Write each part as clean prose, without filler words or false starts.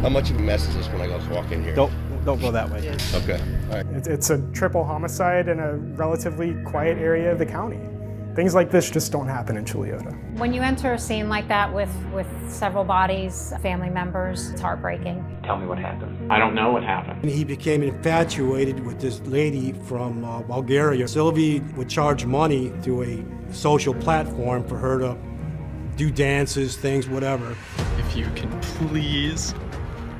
How much of a mess is this when I go walk in here? Don't go that way. Okay, all right. It's a triple homicide in a relatively quiet area of the county. Things like this just don't happen in Julota. When you enter a scene like that with several bodies, family members, it's heartbreaking. Tell me what happened. I don't know what happened. He became infatuated with this lady from Bulgaria. Sylvie would charge money through a social platform for her to do dances, things, whatever. If you can please,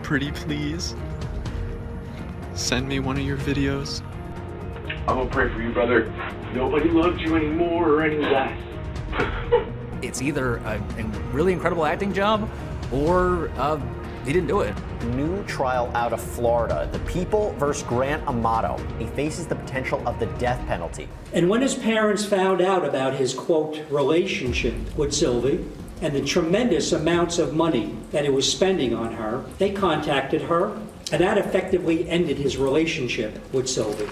pretty please, send me one of your videos. I'm gonna pray for you, brother. Nobody loves you any more or any less. It's either a really incredible acting job or he didn't do it. New trial out of Florida. The People versus Grant Amato. He faces the potential of the death penalty. And when his parents found out about his, quote, relationship with Sylvie and the tremendous amounts of money that he was spending on her, they contacted her, and that effectively ended his relationship with Sylvie.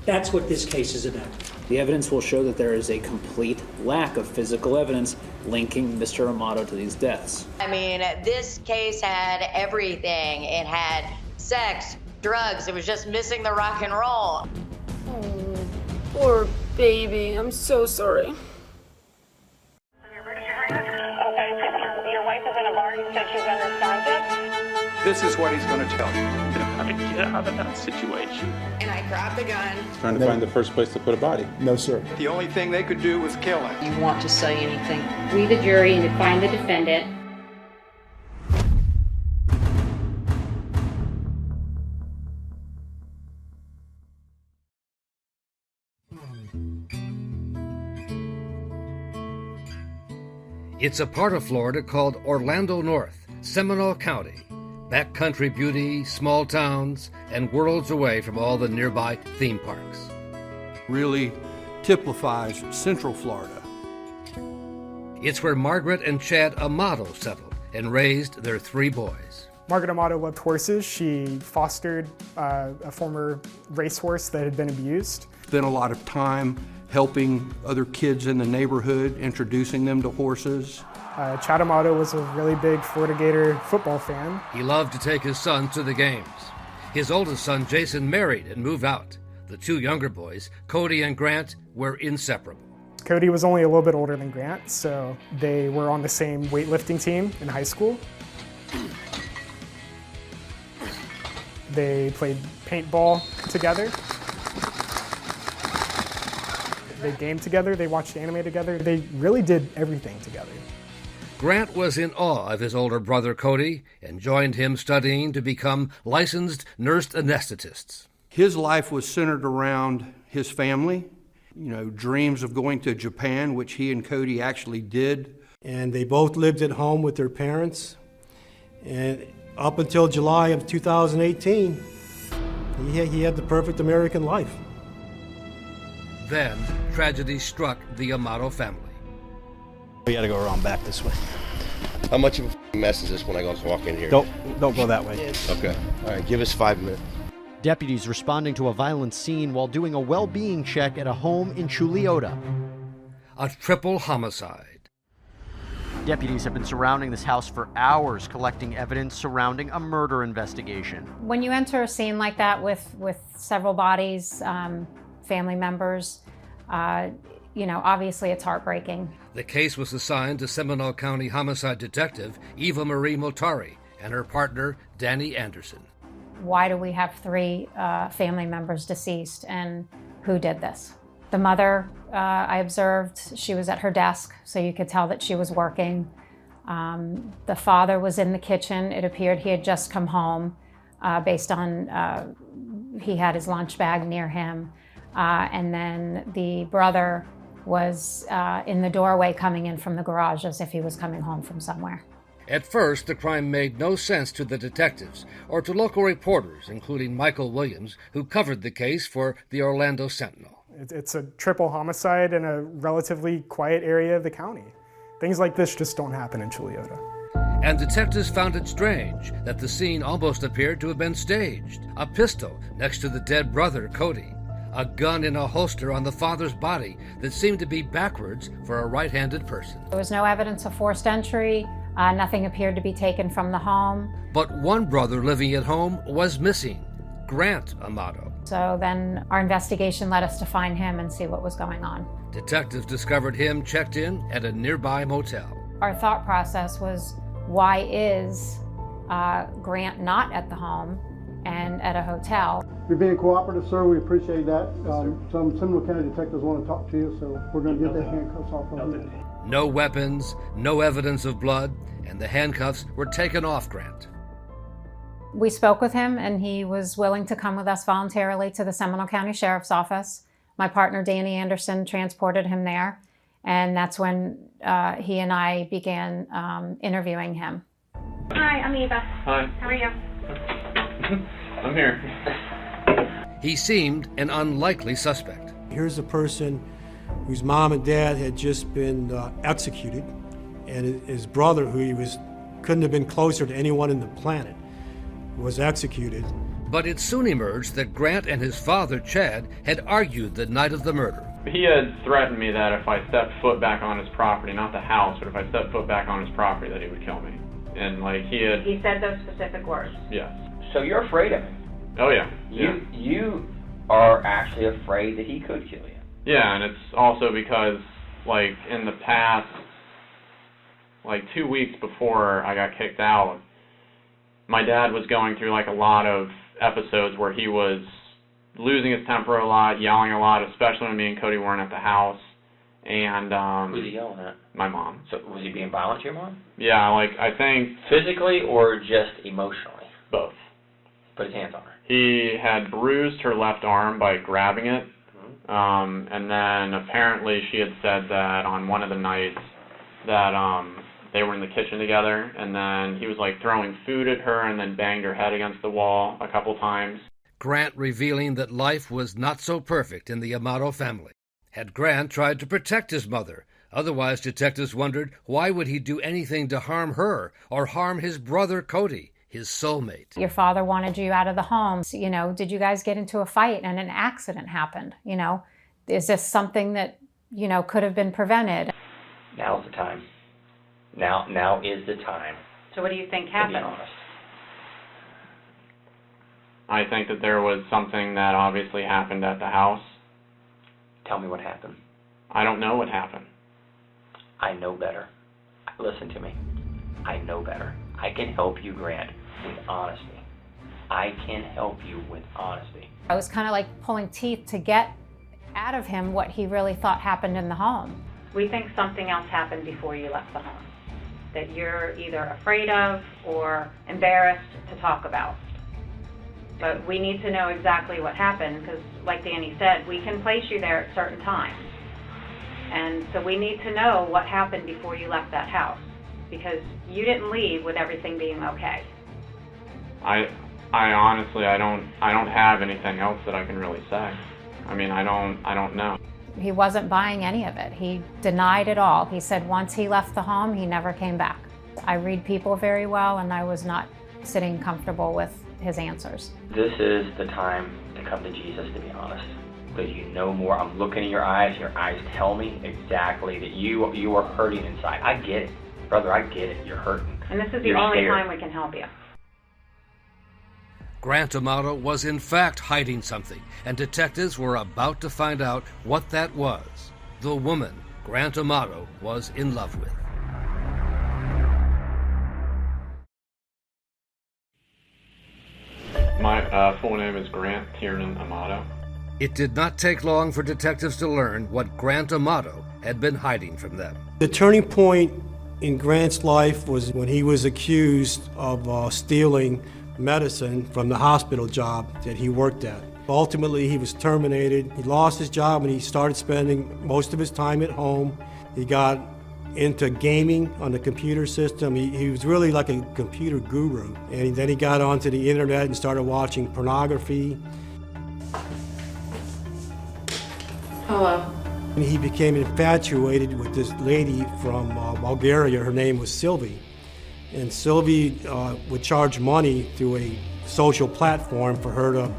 That's what this case is about. The evidence will show that there is a complete lack of physical evidence linking Mr. Amato to these deaths. I mean, this case had everything. It had sex, drugs. It was just missing the rock and roll. Oh, poor baby. I'm so sorry. Okay, your wife is in a bar. You said she's unresponsive. This is what he's gonna tell you. How to get out of that situation. And I grabbed the gun. Trying to find the first place to put a body. No, sir. The only thing they could do was kill him. You want to say anything? We, the jury, and to find the defendant. It's a part of Florida called Orlando North, Seminole County. Backcountry beauty, small towns, and worlds away from all the nearby theme parks. Really typifies Central Florida. It's where Margaret and Chad Amato settled and raised their 3 boys. Margaret Amato loved horses. She fostered a former racehorse that had been abused. Spent a lot of time helping other kids in the neighborhood, introducing them to horses. Chad Amato was a really big Florida Gator football fan. He loved to take his sons to the games. His oldest son, Jason, married and moved out. The 2 younger boys, Cody and Grant, were inseparable. Cody was only a little bit older than Grant, so they were on the same weightlifting team in high school. They played paintball together. They gamed together, they watched anime together. They really did everything together. Grant was in awe of his older brother Cody and joined him studying to become licensed nurse anesthetists. His life was centered around his family, dreams of going to Japan, which he and Cody actually did. And they both lived at home with their parents. And up until July of 2018, he had the perfect American life. Then, tragedy struck the Amato family. We gotta go around back this way. How much of a mess is this when I go walk in here? Don't go that way. Okay, all right, give us 5 minutes. Deputies responding to a violent scene while doing a well-being check at a home in Julota. A triple homicide. Deputies have been surrounding this house for hours, collecting evidence surrounding a murder investigation. When you enter a scene like that with several bodies, family members, obviously it's heartbreaking. The case was assigned to Seminole County Homicide Detective Eva Marie Motari and her partner, Danny Anderson. Why do we have 3 family members deceased, and who did this? The mother, I observed, she was at her desk, so you could tell that she was working. The father was in the kitchen. It appeared he had just come home based on he had his lunch bag near him. And then the brother was in the doorway coming in from the garage as if he was coming home from somewhere. At first, the crime made no sense to the detectives or to local reporters, including Michael Williams, who covered the case for the Orlando Sentinel. It's a triple homicide in a relatively quiet area of the county. Things like this just don't happen in Julota. And detectives found it strange that the scene almost appeared to have been staged. A pistol next to the dead brother, Cody. A gun in a holster on the father's body that seemed to be backwards for a right-handed person. There was no evidence of forced entry. Nothing appeared to be taken from the home. But one brother living at home was missing, Grant Amato. So then our investigation led us to find him and see what was going on. Detectives discovered him checked in at a nearby motel. Our thought process was, why is Grant not at the home and at a hotel? You're being cooperative, sir. We appreciate that. Some Seminole County detectives want to talk to you, so we're going to get the handcuffs off of you. No weapons, no evidence of blood, and the handcuffs were taken off Grant. We spoke with him, and he was willing to come with us voluntarily to the Seminole County Sheriff's Office. My partner, Danny Anderson, transported him there, and that's when he and I began interviewing him. Hi, I'm Eva. Hi. How are you? I'm here. He seemed an unlikely suspect. Here's a person whose mom and dad had just been executed, and his brother, who couldn't have been closer to anyone in the planet, was executed. But it soon emerged that Grant and his father, Chad, had argued the night of the murder. He had threatened me that if I stepped foot back on his property, not the house, but if I stepped foot back on his property, that he would kill me. And He said those specific words. Yes. So you're afraid of him? Oh yeah. You are actually afraid that he could kill you? Yeah, and it's also because, like, in the past, like 2 weeks before I got kicked out, my dad was going through like a lot of episodes where he was losing his temper a lot, yelling a lot, especially when me and Cody weren't at the house. And who's he yelling at? My mom. So was he being violent to your mom? Yeah, like I think physically or just emotionally? Both. Put his hands on her. He had bruised her left arm by grabbing it. And then apparently she had said that on one of the nights that they were in the kitchen together, and then he was like throwing food at her and then banged her head against the wall a couple times. Grant revealing that life was not so perfect in the Amato family. Had Grant tried to protect his mother? Otherwise, detectives wondered, why would he do anything to harm her or harm his brother Cody, his soulmate? Your father wanted you out of the home. You know, did you guys get into a fight and an accident happened? You know, is this something that, you know, could have been prevented? Now's the time. Now is the time. So what do you think happened? To be honest. I think that there was something that obviously happened at the house. Tell me what happened. I don't know what happened. I know better. Listen to me. I know better. I can help you, Grant, with honesty. I can help you with honesty. I was kind of like pulling teeth to get out of him what he really thought happened in the home. We think something else happened before you left the home that you're either afraid of or embarrassed to talk about. But we need to know exactly what happened because, like Danny said, we can place you there at certain times. And so we need to know what happened before you left that house because you didn't leave with everything being okay. I honestly, I don't have anything else that I can really say. I mean, I don't know. He wasn't buying any of it. He denied it all. He said once he left the home, he never came back. I read people very well, and I was not sitting comfortable with his answers. This is the time to come to Jesus, to be honest. Because you know more. I'm looking in your eyes tell me exactly that you are hurting inside. I get it. Brother, I get it. You're hurting. And this is the only time we can help you. Grant Amato was in fact hiding something, and detectives were about to find out what that was. The woman Grant Amato was in love with. My full name is Grant Tiernan Amato. It did not take long for detectives to learn what Grant Amato had been hiding from them. The turning point in Grant's life was when he was accused of stealing medicine from the hospital job that he worked at. Ultimately, he was terminated. He lost his job and he started spending most of his time at home. He got into gaming on the computer system. He was really like a computer guru. And then he got onto the internet and started watching pornography. Hello. And he became infatuated with this lady from Bulgaria. Her name was Sylvie. And Sylvie would charge money through a social platform for her to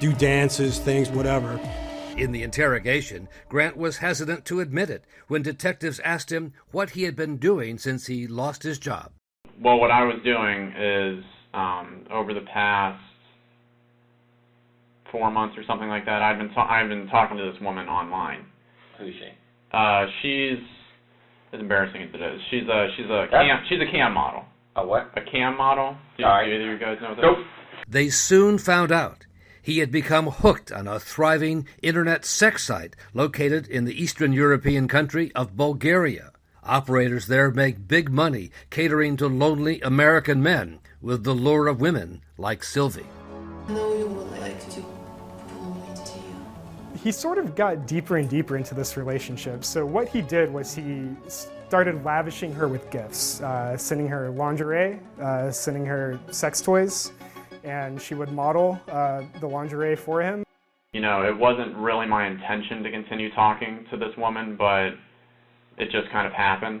do dances, things, whatever. In the interrogation, Grant was hesitant to admit it when detectives asked him what he had been doing since he lost his job. Well, what I was doing is, over the past 4 months or something like that, I've been talking to this woman online. Who's she? She's, as embarrassing as it is, she's a cam model. A what? A cam model. Do All right. either of you guys know what that Nope. is? They soon found out he had become hooked on a thriving internet sex site located in the Eastern European country of Bulgaria. Operators there make big money catering to lonely American men with the lure of women like Sylvie. He sort of got deeper and deeper into this relationship. So what he did was he started lavishing her with gifts, sending her lingerie, sending her sex toys, and she would model the lingerie for him. You know, it wasn't really my intention to continue talking to this woman, but it just kind of happened.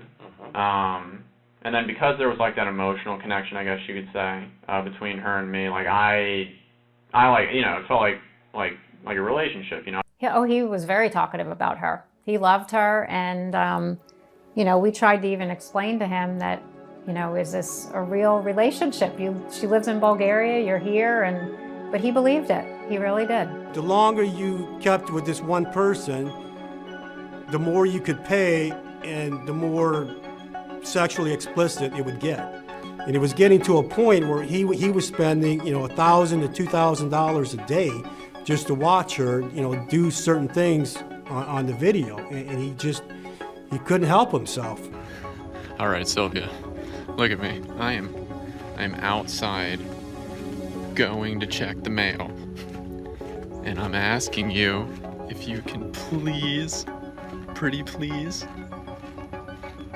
And then because there was like that emotional connection, I guess you could say, between her and me, like I like, you know, it felt like a relationship, you know. Yeah, he was very talkative about her. He loved her, and you know, we tried to even explain to him that, you know, is this a real relationship? She lives in Bulgaria, you're here, but he believed it. He really did. The longer you kept with this one person, the more you could pay and the more sexually explicit it would get. And it was getting to a point where he was spending, you know, $1,000 to $2,000 a day just to watch her, you know, do certain things on the video. And he couldn't help himself. All right, Sylvia, look at me. I'm outside going to check the mail. And I'm asking you if you can please, pretty please,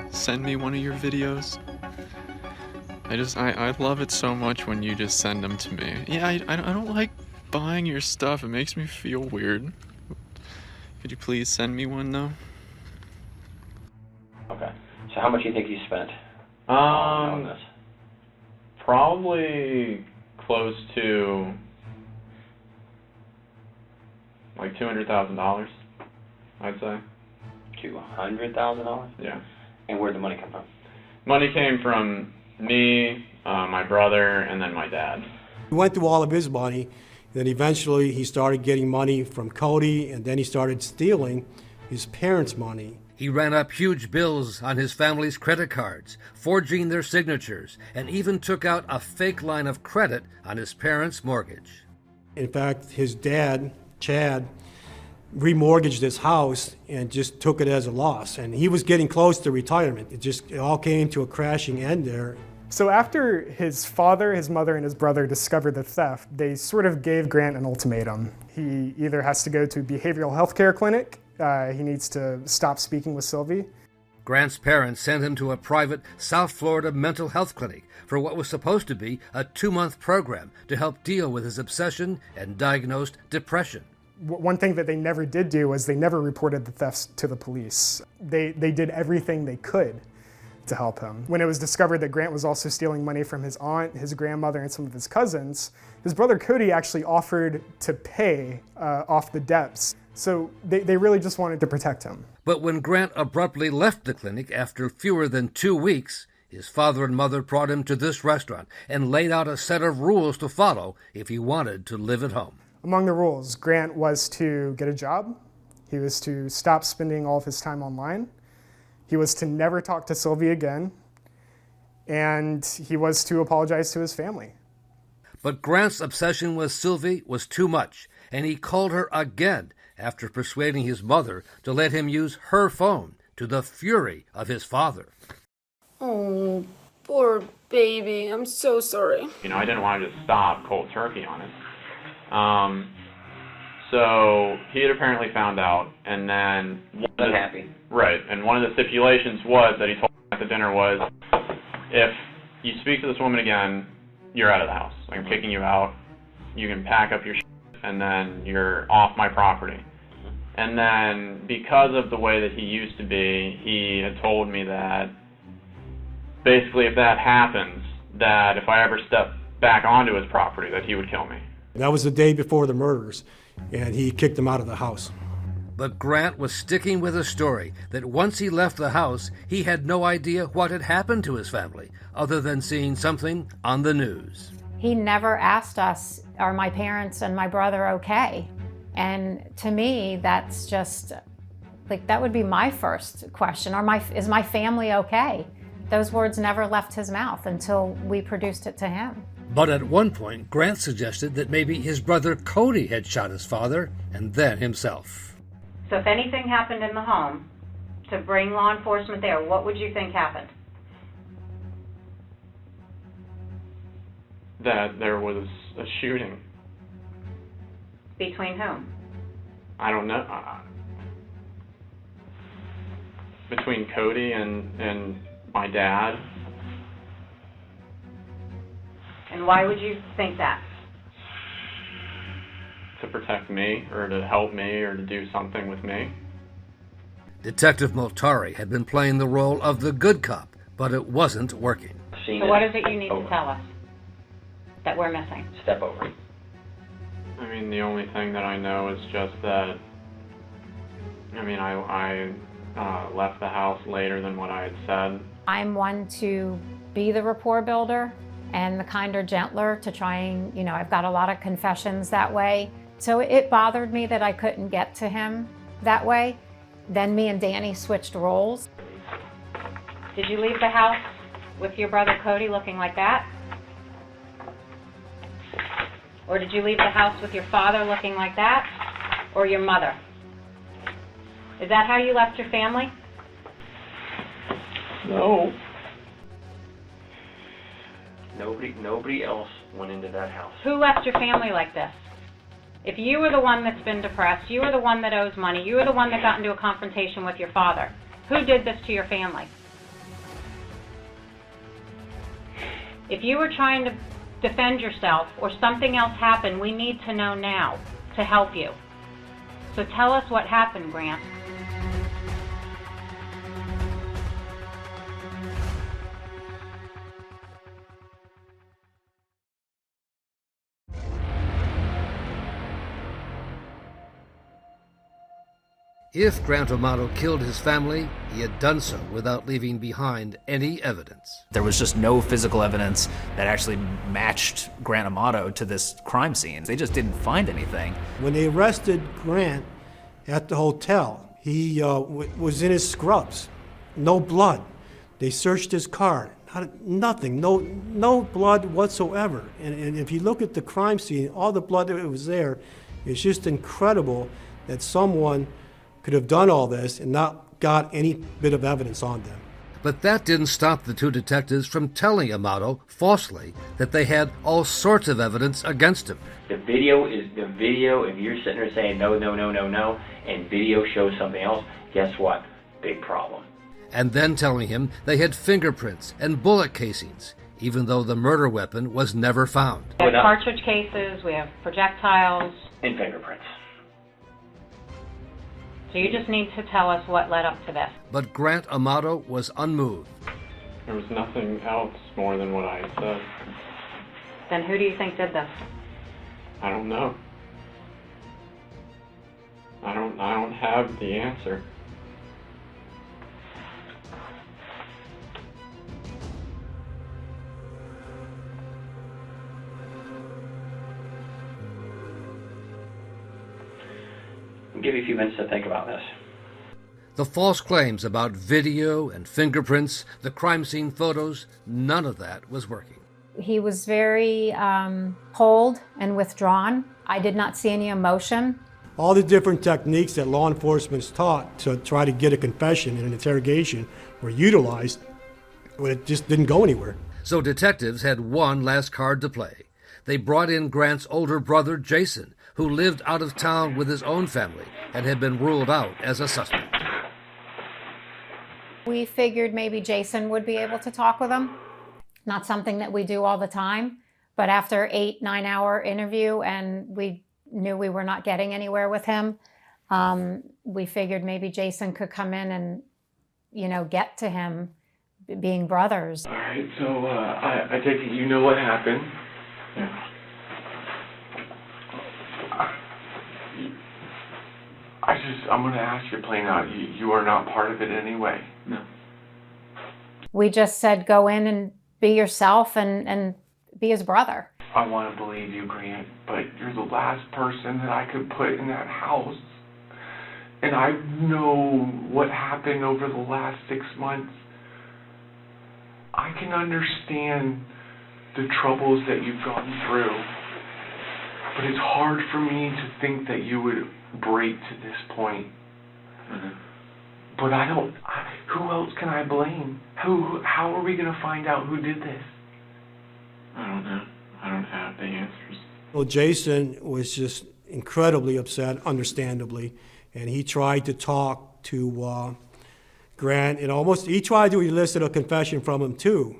send me one of your videos. I love it so much when you just send them to me. Yeah, I don't like buying your stuff. It makes me feel weird. Could you please send me one, though? Okay. So how much do you think you spent on this? Probably close to like $200,000, I'd say. $200,000? Yeah. And where'd the money come from? Money came from me, my brother, and then my dad. He went through all of his money, then eventually he started getting money from Cody, and then he started stealing his parents' money. He ran up huge bills on his family's credit cards, forging their signatures, and even took out a fake line of credit on his parents' mortgage. In fact, his dad, Chad, remortgaged his house and just took it as a loss. And he was getting close to retirement. It all came to a crashing end there. So after his father, his mother, and his brother discovered the theft, they sort of gave Grant an ultimatum. He either has to go to a behavioral health care clinic, he needs to stop speaking with Sylvie. Grant's parents sent him to a private South Florida mental health clinic for what was supposed to be a 2-month program to help deal with his obsession and diagnosed depression. One thing that they never did do was they never reported the thefts to the police. They did everything they could to help him. When it was discovered that Grant was also stealing money from his aunt, his grandmother, and some of his cousins, his brother Cody actually offered to pay off the debts. So they really just wanted to protect him. But when Grant abruptly left the clinic after fewer than 2 weeks, his father and mother brought him to this restaurant and laid out a set of rules to follow if he wanted to live at home. Among the rules, Grant was to get a job. He was to stop spending all of his time online. He was to never talk to Sylvie again. And he was to apologize to his family. But Grant's obsession with Sylvie was too much, and he called her again after persuading his mother to let him use her phone, to the fury of his father. Oh, poor baby. I'm so sorry. You know, I didn't want to just stop cold turkey on it. So he had apparently found out, and then Unhappy. Right, and one of the stipulations was that he told me at the dinner was, if you speak to this woman again, you're out of the house. I'm kicking you out. You can pack up your shit, and then you're off my property. And then, because of the way that he used to be, he had told me that basically if that happens, that if I ever step back onto his property, that he would kill me. That was the day before the murders, and he kicked him out of the house. But Grant was sticking with a story that once he left the house, he had no idea what had happened to his family, other than seeing something on the news. He never asked us, are my parents and my brother okay? And to me, that's just, like, that would be my first question. Is my family okay? Those words never left his mouth until we produced it to him. But at one point, Grant suggested that maybe his brother Cody had shot his father and then himself. So if anything happened in the home, to bring law enforcement there, what would you think happened? That there was a shooting. Between whom? I don't know. Between Cody and my dad. And why would you think that? To protect me, or to help me, or to do something with me. Detective Moltari had been playing the role of the good cop, but it wasn't working. So what is it you need to tell us that we're missing? Step over. I mean, the only thing that I know is just that, I mean, I left the house later than what I had said. I'm one to be the rapport builder and the kinder, gentler to try and, I've got a lot of confessions that way. So it bothered me that I couldn't get to him that way. Then me and Danny switched roles. Did you leave the house with your brother Cody looking like that? Or did you leave the house with your father looking like that? Or your mother? Is that how you left your family? No. Nobody else went into that house. Who left your family like this? If you were the one that's been depressed, you were the one that owes money, you were the one that got into a confrontation with your father, who did this to your family? If you were trying to defend yourself or something else happened, we need to know now to help you. So tell us what happened, Grant. If Grant Amato killed his family, he had done so without leaving behind any evidence. There was just no physical evidence that actually matched Grant Amato to this crime scene. They just didn't find anything. When they arrested Grant at the hotel, he was in his scrubs. No blood. They searched his car. Nothing. No blood whatsoever. And if you look at the crime scene, all the blood that was there, it's just incredible that someone could have done all this and not got any bit of evidence on them. But that didn't stop the two detectives from telling Amato falsely that they had all sorts of evidence against him. The video, if you're sitting there saying no, and video shows something else, guess what? Big problem. And then telling him they had fingerprints and bullet casings, even though the murder weapon was never found. We have cartridge cases, we have projectiles. And fingerprints. So you just need to tell us what led up to this. But Grant Amato was unmoved. There was nothing else more than what I had said. Then who do you think did this? I don't know. I don't have the answer. I'll give you a few minutes to think about this. The false claims about video and fingerprints, the crime scene photos, none of that was working. He was very cold and withdrawn. I did not see any emotion. All the different techniques that law enforcement's taught to try to get a confession in an interrogation were utilized, but it just didn't go anywhere. So detectives had one last card to play. They brought in Grant's older brother, Jason, who lived out of town with his own family and had been ruled out as a suspect. We figured maybe Jason would be able to talk with him. Not something that we do all the time, but after 8-9 hour interview and we knew we were not getting anywhere with him, we figured maybe Jason could come in and, get to him being brothers. All right, so I take it you know what happened. Yeah. I'm going to ask you plain out. You are not part of it anyway. No. We just said go in and be yourself and be his brother. I want to believe you, Grant, but you're the last person that I could put in that house. And I know what happened over the last 6 months. I can understand the troubles that you've gone through, but it's hard for me to think that you would break to this point. Mm-hmm. But who else can I blame? How are we going to find out who did this? I don't know. I don't have the answers. Well, Jason was just incredibly upset, understandably, and he tried to talk to Grant, and he tried to elicit a confession from him too.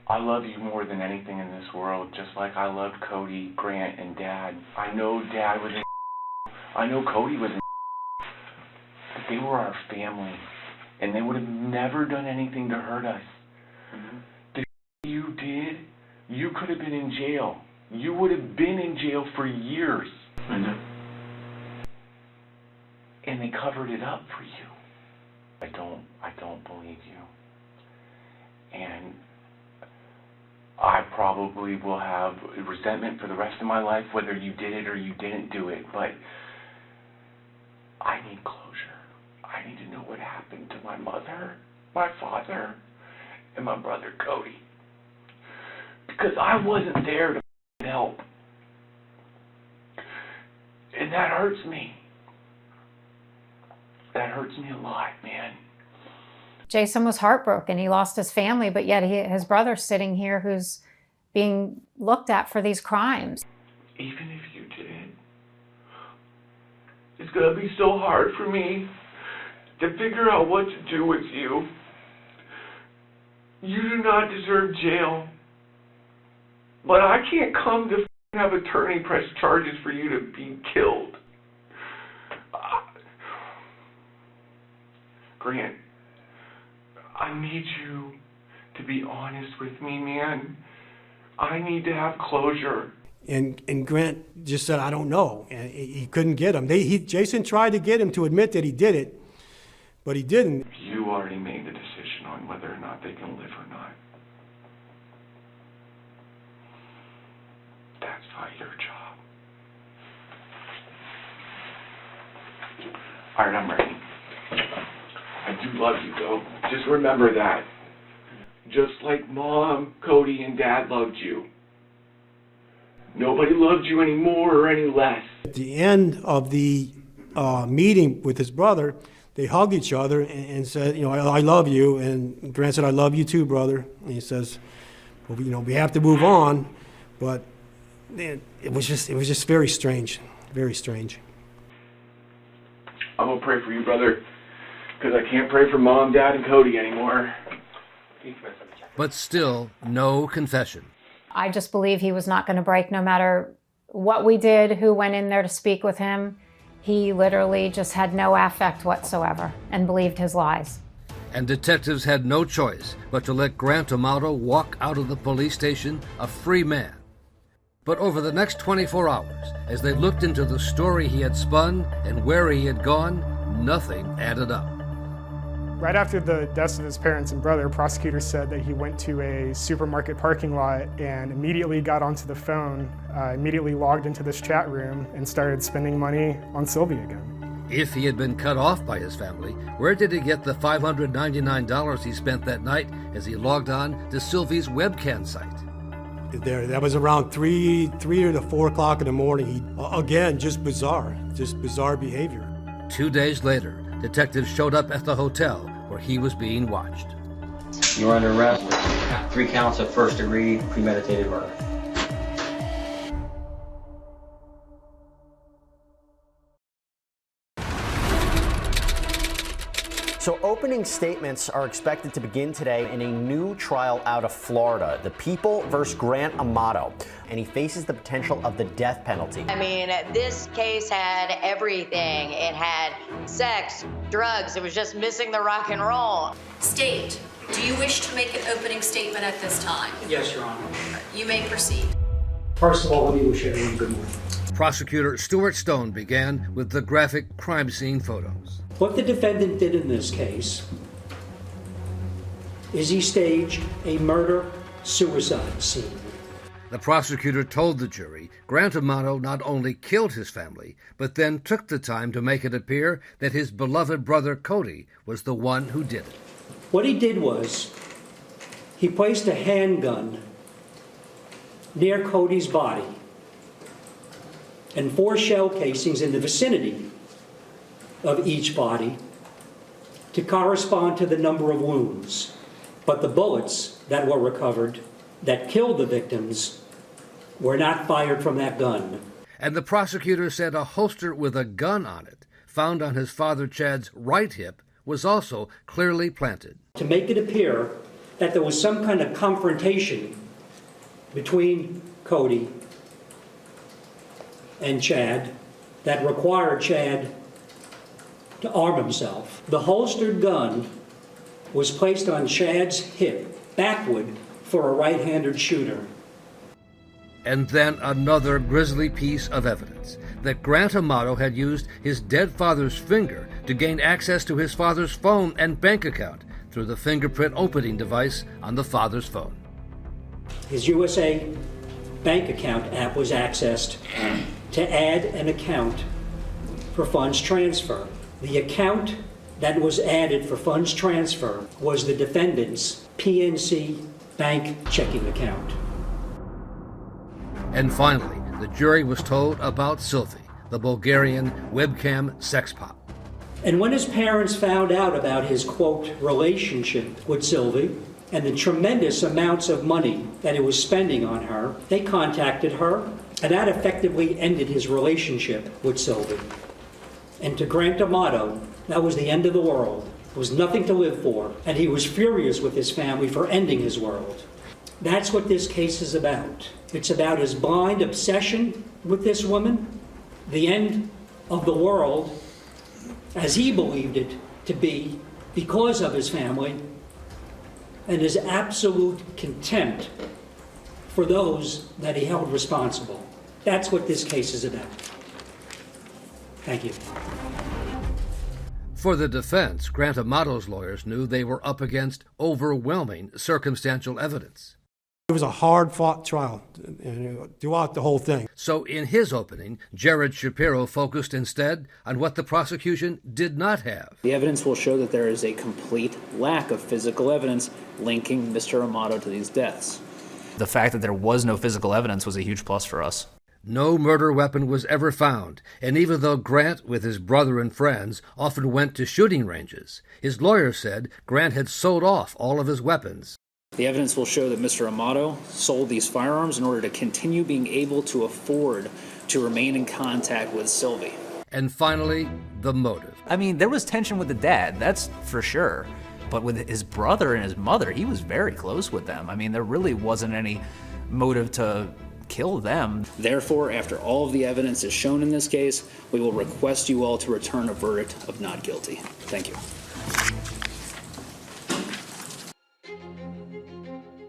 I love you more than anything in this world, just like I loved Cody, Grant, and Dad. I know Dad was in I know Cody was in but they were our family, and they would have never done anything to hurt us. Mm-hmm. The you did, you could have been in jail. You would have been in jail for years. I know. And they covered it up for you. I don't believe you. And I probably will have resentment for the rest of my life, whether you did it or you didn't do it, but I need closure. I need to know what happened to my mother, my father, and my brother Cody. Because I wasn't there to help. And that hurts me. That hurts me a lot, man. Jason was heartbroken. He lost his family, but yet his brother's sitting here who's being looked at for these crimes. Even if you did, it's going to be so hard for me to figure out what to do with you. You do not deserve jail. But I can't come to have attorney press charges for you to be killed. Grant, I need you to be honest with me, man. I need to have closure. And Grant just said, I don't know. And he couldn't get him. Jason tried to get him to admit that he did it, but he didn't. You already made the decision on whether or not they can live or not. That's not your job. All right, I'm ready. I do love you, though. Just remember that. Just like Mom, Cody, and Dad loved you. Nobody loved you any more or any less. At the end of the meeting with his brother, they hugged each other and said, I love you. And Grant said, I love you too, brother. And he says, well, we have to move on. But man, it was just very strange, very strange. I'm going to pray for you, brother, because I can't pray for Mom, Dad, and Cody anymore. But still, no confession. I just believe he was not going to break no matter what we did, who went in there to speak with him. He literally just had no affect whatsoever and believed his lies. And detectives had no choice but to let Grant Amato walk out of the police station a free man. But over the next 24 hours, as they looked into the story he had spun and where he had gone, nothing added up. Right after the deaths of his parents and brother, prosecutors said that he went to a supermarket parking lot and immediately got onto the phone, immediately logged into this chat room and started spending money on Sylvie again. If he had been cut off by his family, where did he get the $599 he spent that night as he logged on to Sylvie's Webcam site? That was around 3 to 4 o'clock in the morning. Again, just bizarre behavior. 2 days later, detectives showed up at the hotel where he was being watched. You're under arrest for 3 counts of first-degree premeditated murder. So opening statements are expected to begin today in a new trial out of Florida, the People versus Grant Amato, and he faces the potential of the death penalty. I mean, this case had everything. It had sex, drugs, it was just missing the rock and roll. State, do you wish to make an opening statement at this time? Yes, Your Honor. You may proceed. First of all, let me wish everyone good morning. Prosecutor Stuart Stone began with the graphic crime scene photos. What the defendant did in this case is he staged a murder-suicide scene. The prosecutor told the jury Grant Amato not only killed his family, but then took the time to make it appear that his beloved brother Cody was the one who did it. What he did was he placed a handgun near Cody's body and 4 shell casings in the vicinity of each body to correspond to the number of wounds. But the bullets that were recovered that killed the victims were not fired from that gun. And the prosecutor said a holster with a gun on it, found on his father Chad's right hip, was also clearly planted. To make it appear that there was some kind of confrontation between Cody and Chad that required Chad to arm himself. The holstered gun was placed on Chad's hip backward for a right-handed shooter. And then another grisly piece of evidence, that Grant Amato had used his dead father's finger to gain access to his father's phone and bank account through the fingerprint opening device on the father's phone. His USA bank account app was accessed to add an account for funds transfer. The account that was added for funds transfer was the defendant's PNC bank checking account. And finally, the jury was told about Sylvie, the Bulgarian webcam sex pot. And when his parents found out about his, quote, relationship with Sylvie and the tremendous amounts of money that he was spending on her, they contacted her, and that effectively ended his relationship with Sylvie. And to Grant Amato, that was the end of the world. There was nothing to live for, and he was furious with his family for ending his world. That's what this case is about. It's about his blind obsession with this woman, the end of the world as he believed it to be because of his family, and his absolute contempt for those that he held responsible. That's what this case is about. Thank you. For the defense, Grant Amato's lawyers knew they were up against overwhelming circumstantial evidence. It was a hard-fought trial throughout the whole thing. So in his opening, Jared Shapiro focused instead on what the prosecution did not have. The evidence will show that there is a complete lack of physical evidence linking Mr. Amato to these deaths. The fact that there was no physical evidence was a huge plus for us. No murder weapon was ever found, and even though Grant, with his brother and friends, often went to shooting ranges, his lawyer said Grant had sold off all of his weapons. The evidence will show that Mr. Amato sold these firearms in order to continue being able to afford to remain in contact with Sylvie. And finally, the motive. I mean, there was tension with the dad, that's for sure. But with his brother and his mother, he was very close with them. I mean, there really wasn't any motive to kill them. Therefore, after all of the evidence is shown in this case, we will request you all to return a verdict of not guilty. Thank you.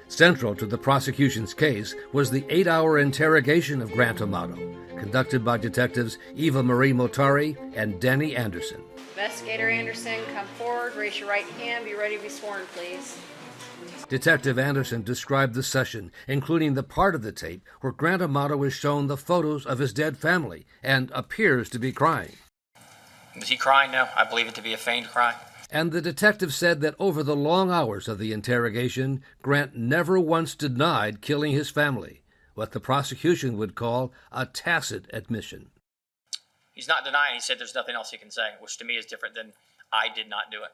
Central to the prosecution's case was the 8-hour interrogation of Grant Amato, conducted by detectives Eva Marie Motari and Danny Anderson. Investigator Anderson, come forward, raise your right hand, be ready to be sworn, please. Detective Anderson described the session, including the part of the tape where Grant Amato is shown the photos of his dead family and appears to be crying. Was he crying? No, I believe it to be a feigned cry. And the detective said that over the long hours of the interrogation, Grant never once denied killing his family, what the prosecution would call a tacit admission. He's not denying. He said there's nothing else he can say, which to me is different than I did not do it.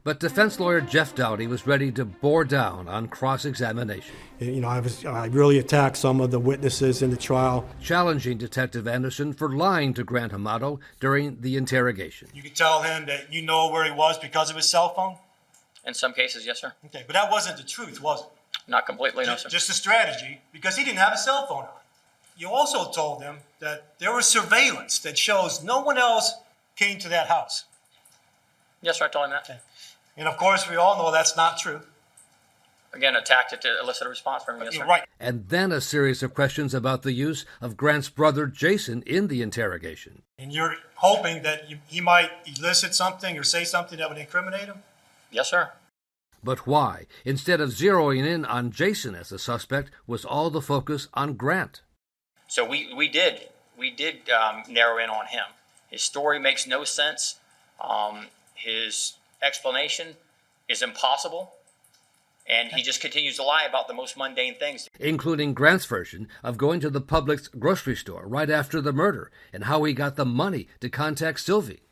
But defense lawyer Jeff Dowdy was ready to bore down on cross-examination. I really attacked some of the witnesses in the trial, challenging Detective Anderson for lying to Grant Amato during the interrogation. You could tell him that you know where he was because of his cell phone? In some cases, yes, sir. Okay, but that wasn't the truth, was it? Not completely, no, sir. Just a strategy, because he didn't have a cell phone on. You also told him that there was surveillance that shows no one else came to that house. Yes, sir, I told him that. Okay. And of course, we all know that's not true. again, a tactic to elicit a response from you. Yes, sir. Right. And then a series of questions about the use of Grant's brother Jason in the interrogation. And you're hoping that he might elicit something or say something that would incriminate him? Yes, sir. But why, instead of zeroing in on Jason as a suspect, was all the focus on Grant? So we did narrow in on him. His story makes no sense. His explanation is impossible. And he just continues to lie about the most mundane things. Including Grant's version of going to the Publix grocery store right after the murder and how he got the money to contact Sylvie.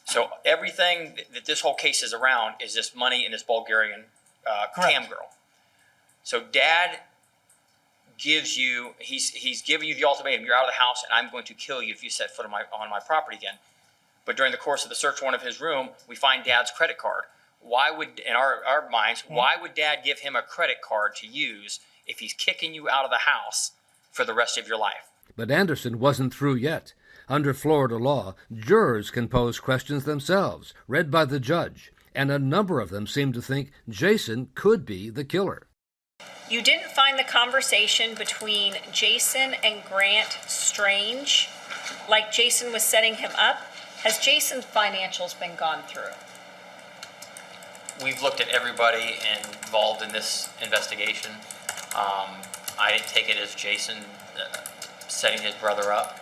So everything that this whole case is around is this money and this Bulgarian cam girl. So Dad gives you, he's giving you the ultimatum, you're out of the house and I'm going to kill you if you set foot on my property again. But during the course of the search warrant of his room, we find Dad's credit card. Why would, in our minds, why would Dad give him a credit card to use if he's kicking you out of the house for the rest of your life? But Anderson wasn't through yet. Under Florida law, jurors can pose questions themselves, read by the judge, and a number of them seem to think Jason could be the killer. You didn't find the conversation between Jason and Grant strange? Like Jason was setting him up? Has Jason's financials been gone through? We've looked at everybody involved in this investigation. I didn't take it as Jason setting his brother up.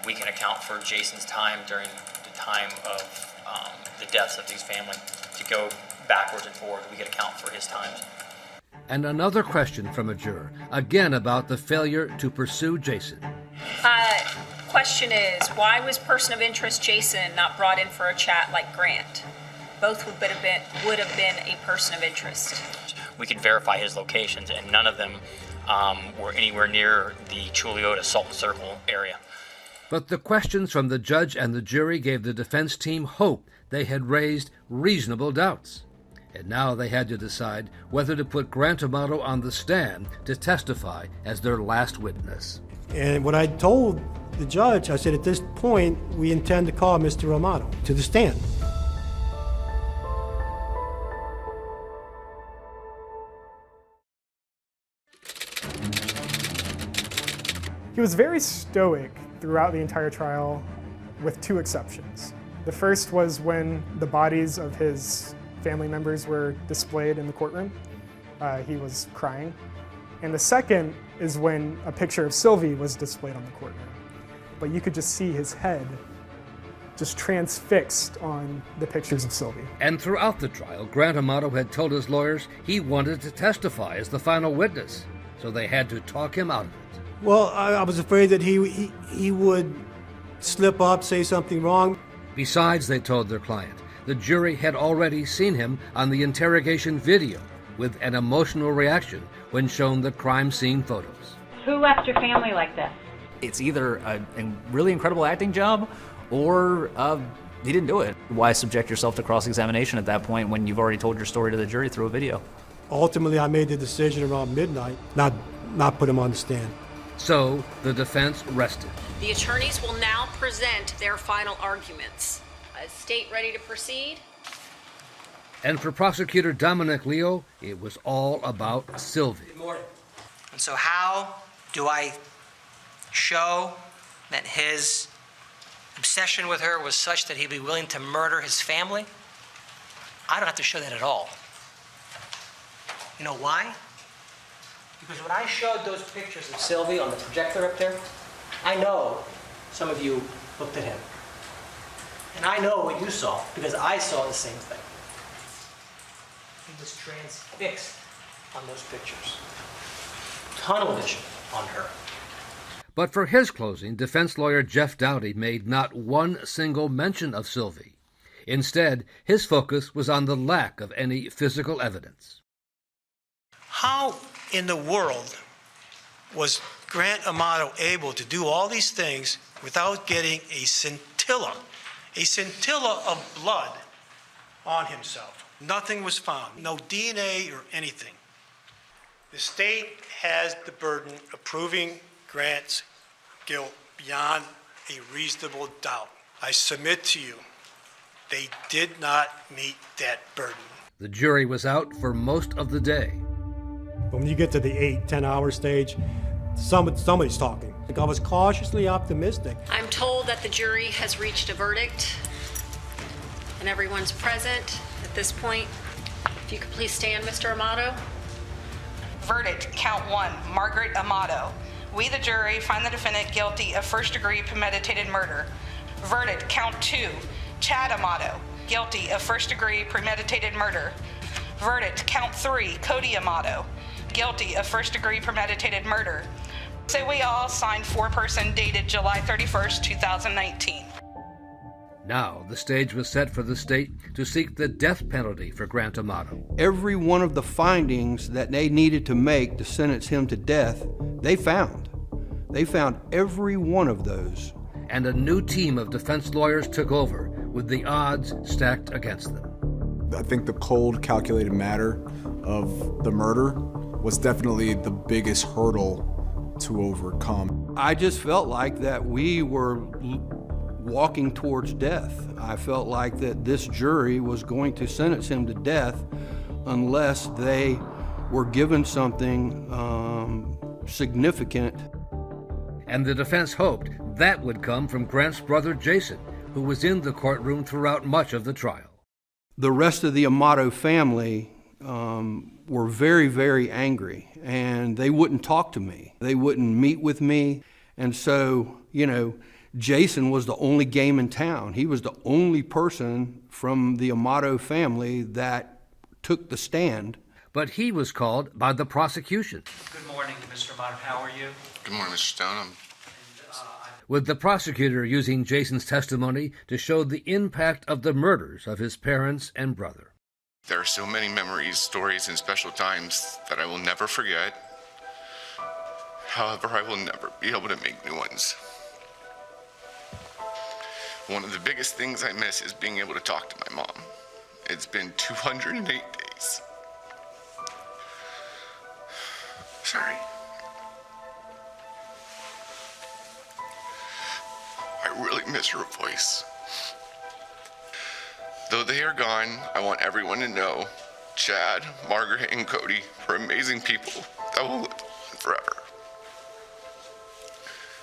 We can account for Jason's time during the time of the deaths of these family. To go backwards and forward, we can account for his times. And another question from a juror, again about the failure to pursue Jason. Question is, why was person of interest Jason not brought in for a chat like Grant? Both would have been a person of interest. We could verify his locations, and none of them were anywhere near the Julota Salt Circle area. But the questions from the judge and the jury gave the defense team hope they had raised reasonable doubts. And now they had to decide whether to put Grant Amato on the stand to testify as their last witness. And what I told the judge, I said, at this point, we intend to call Mr. Amato to the stand. He was very stoic throughout the entire trial, with two exceptions. The first was when the bodies of his family members were displayed in the courtroom. He was crying. And the second is when a picture of Sylvie was displayed on the courtroom. But you could just see his head just transfixed on the pictures of Sylvie. And throughout the trial, Grant Amato had told his lawyers he wanted to testify as the final witness, so they had to talk him out of it. Well, I was afraid that he would slip up, say something wrong. Besides, they told their client, the jury had already seen him on the interrogation video with an emotional reaction when shown the crime scene photos. Who left your family like this? It's either a really incredible acting job or he didn't do it. Why subject yourself to cross-examination at that point when you've already told your story to the jury through a video? Ultimately, I made the decision around midnight, not put him on the stand. So the defense rested. The attorneys will now present their final arguments. Is state ready to proceed? And for prosecutor Dominic Leo, it was all about Sylvie. Good morning. And so how do I show that his obsession with her was such that he'd be willing to murder his family? I don't have to show that at all. You know why? Because when I showed those pictures of Sylvie on the projector up there, I know some of you looked at him. And I know what you saw, because I saw the same thing. He was transfixed on those pictures. Tunnel vision on her. But for his closing, defense lawyer Jeff Dowdy made not one single mention of Sylvie. Instead, his focus was on the lack of any physical evidence. How in the world was Grant Amato able to do all these things without getting a scintilla of blood on himself? Nothing was found, no DNA or anything. The state has the burden of proving Grant's guilt beyond a reasonable doubt. I submit to you, they did not meet that burden. The jury was out for most of the day. But when you get to the 8-10 hour stage, somebody's talking. I was cautiously optimistic. I'm told that the jury has reached a verdict and everyone's present at this point. If you could please stand, Mr. Amato. Verdict, count 1, Margaret Amato. We, the jury, find the defendant guilty of first-degree premeditated murder. Verdict, count 2, Chad Amato. Guilty of first-degree premeditated murder. Verdict, count 3, Cody Amato. Guilty of first-degree premeditated murder. Say we all signed foreperson dated July 31st, 2019. Now, the stage was set for the state to seek the death penalty for Grant Amato. Every one of the findings that they needed to make to sentence him to death, they found. They found every one of those. And a new team of defense lawyers took over, with the odds stacked against them. I think the cold, calculated matter of the murder was definitely the biggest hurdle to overcome. I just felt like that we were walking towards death. I felt like that this jury was going to sentence him to death unless they were given something significant. And the defense hoped that would come from Grant's brother Jason, who was in the courtroom throughout much of the trial. The rest of the Amato family were very, very angry, and they wouldn't talk to me. They wouldn't meet with me. And so, Jason was the only game in town. He was the only person from the Amato family that took the stand. But he was called by the prosecution. Good morning, Mr. Amato. How are you? Good morning, Mr. Stone. With the prosecutor using Jason's testimony to show the impact of the murders of his parents and brother. There are so many memories, stories, and special times that I will never forget. However, I will never be able to make new ones. One of the biggest things I miss is being able to talk to my mom. It's been 208 days. Sorry. I really miss her voice. Though they are gone, I want everyone to know Chad, Margaret, and Cody are amazing people that will live on forever.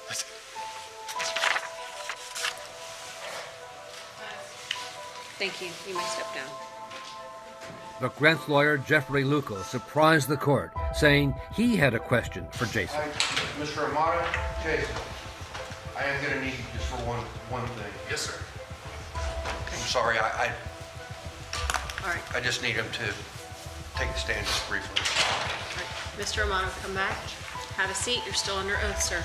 That's it. Thank you. You may step down. But Grant's lawyer, Jeffrey Luco, surprised the court, saying he had a question for Jason. Mr. Amato, Jason, I am going to need you just for one thing. Yes, sir. I'm sorry, All right. I just need him to take the stand just briefly. All right. Mr. Amato, come back. Have a seat. You're still under oath, sir.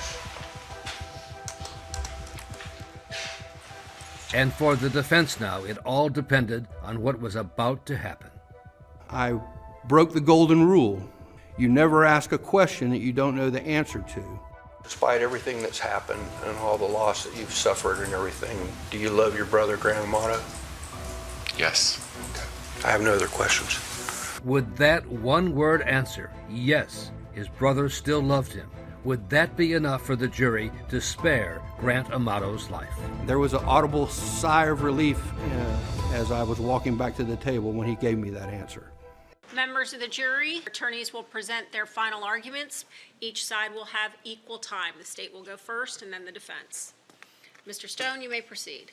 And for the defense now, it all depended on what was about to happen. I broke the golden rule. You never ask a question that you don't know the answer to. Despite everything that's happened and all the loss that you've suffered and everything, do you love your brother, Grant Amato? Yes. Okay. I have no other questions. Would that one-word answer, yes, his brother still loved him, would that be enough for the jury to spare Grant Amato's life? There was an audible sigh of relief as I was walking back to the table when he gave me that answer. Members of the jury, attorneys will present their final arguments. Each side will have equal time. The state will go first and then the defense. Mr. Stone, you may proceed.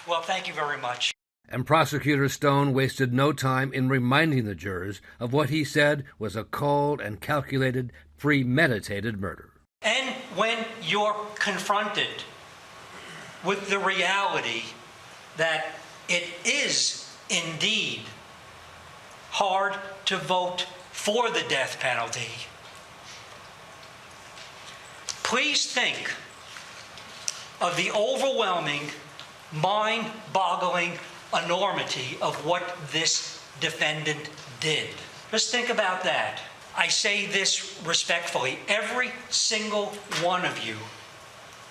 Well, thank you very much. And Prosecutor Stone wasted no time in reminding the jurors of what he said was a cold and calculated, premeditated murder. And when you're confronted with the reality that it is indeed hard to vote for the death penalty, please think of the overwhelming, mind-boggling enormity of what this defendant did. Just think about that. I say this respectfully. Every single one of you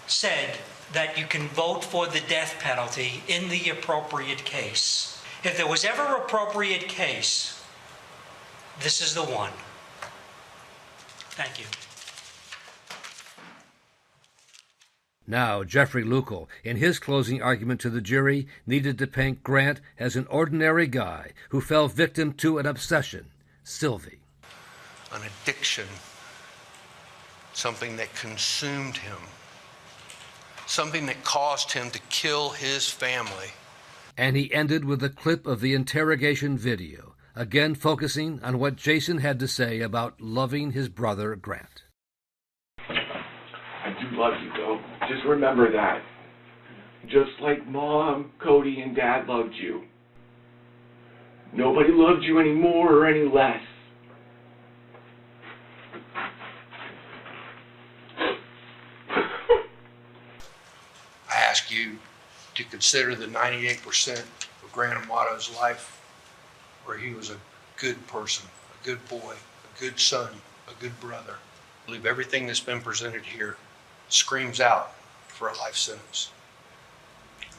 said that you can vote for the death penalty in the appropriate case. If there was ever an appropriate case, this is the one. Thank you. Now, Jeffrey Lukel, in his closing argument to the jury, needed to paint Grant as an ordinary guy who fell victim to an obsession, Sylvie. An addiction, something that consumed him, something that caused him to kill his family. And he ended with a clip of the interrogation video, again focusing on what Jason had to say about loving his brother, Grant. I do love you, though. Just remember that. Just like Mom, Cody, and Dad loved you. Nobody loved you any more or any less. I ask you to consider the 98% of Grant Amato's life where he was a good person, a good boy, a good son, a good brother. I believe everything that's been presented here screams out for a life sentence.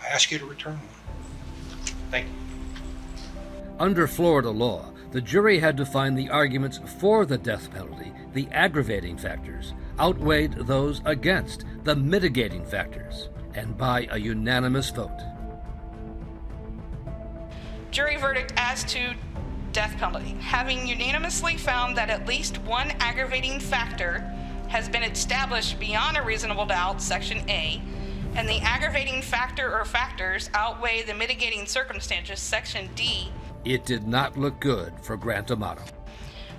I ask you to return one. Thank you. Under Florida law, the jury had to find the arguments for the death penalty, the aggravating factors, outweighed those against, the mitigating factors, and by a unanimous vote. Jury verdict as to death penalty. Having unanimously found that at least one aggravating factor has been established beyond a reasonable doubt, Section A, and the aggravating factor or factors outweigh the mitigating circumstances, Section D, It did not look good for Grant Amato.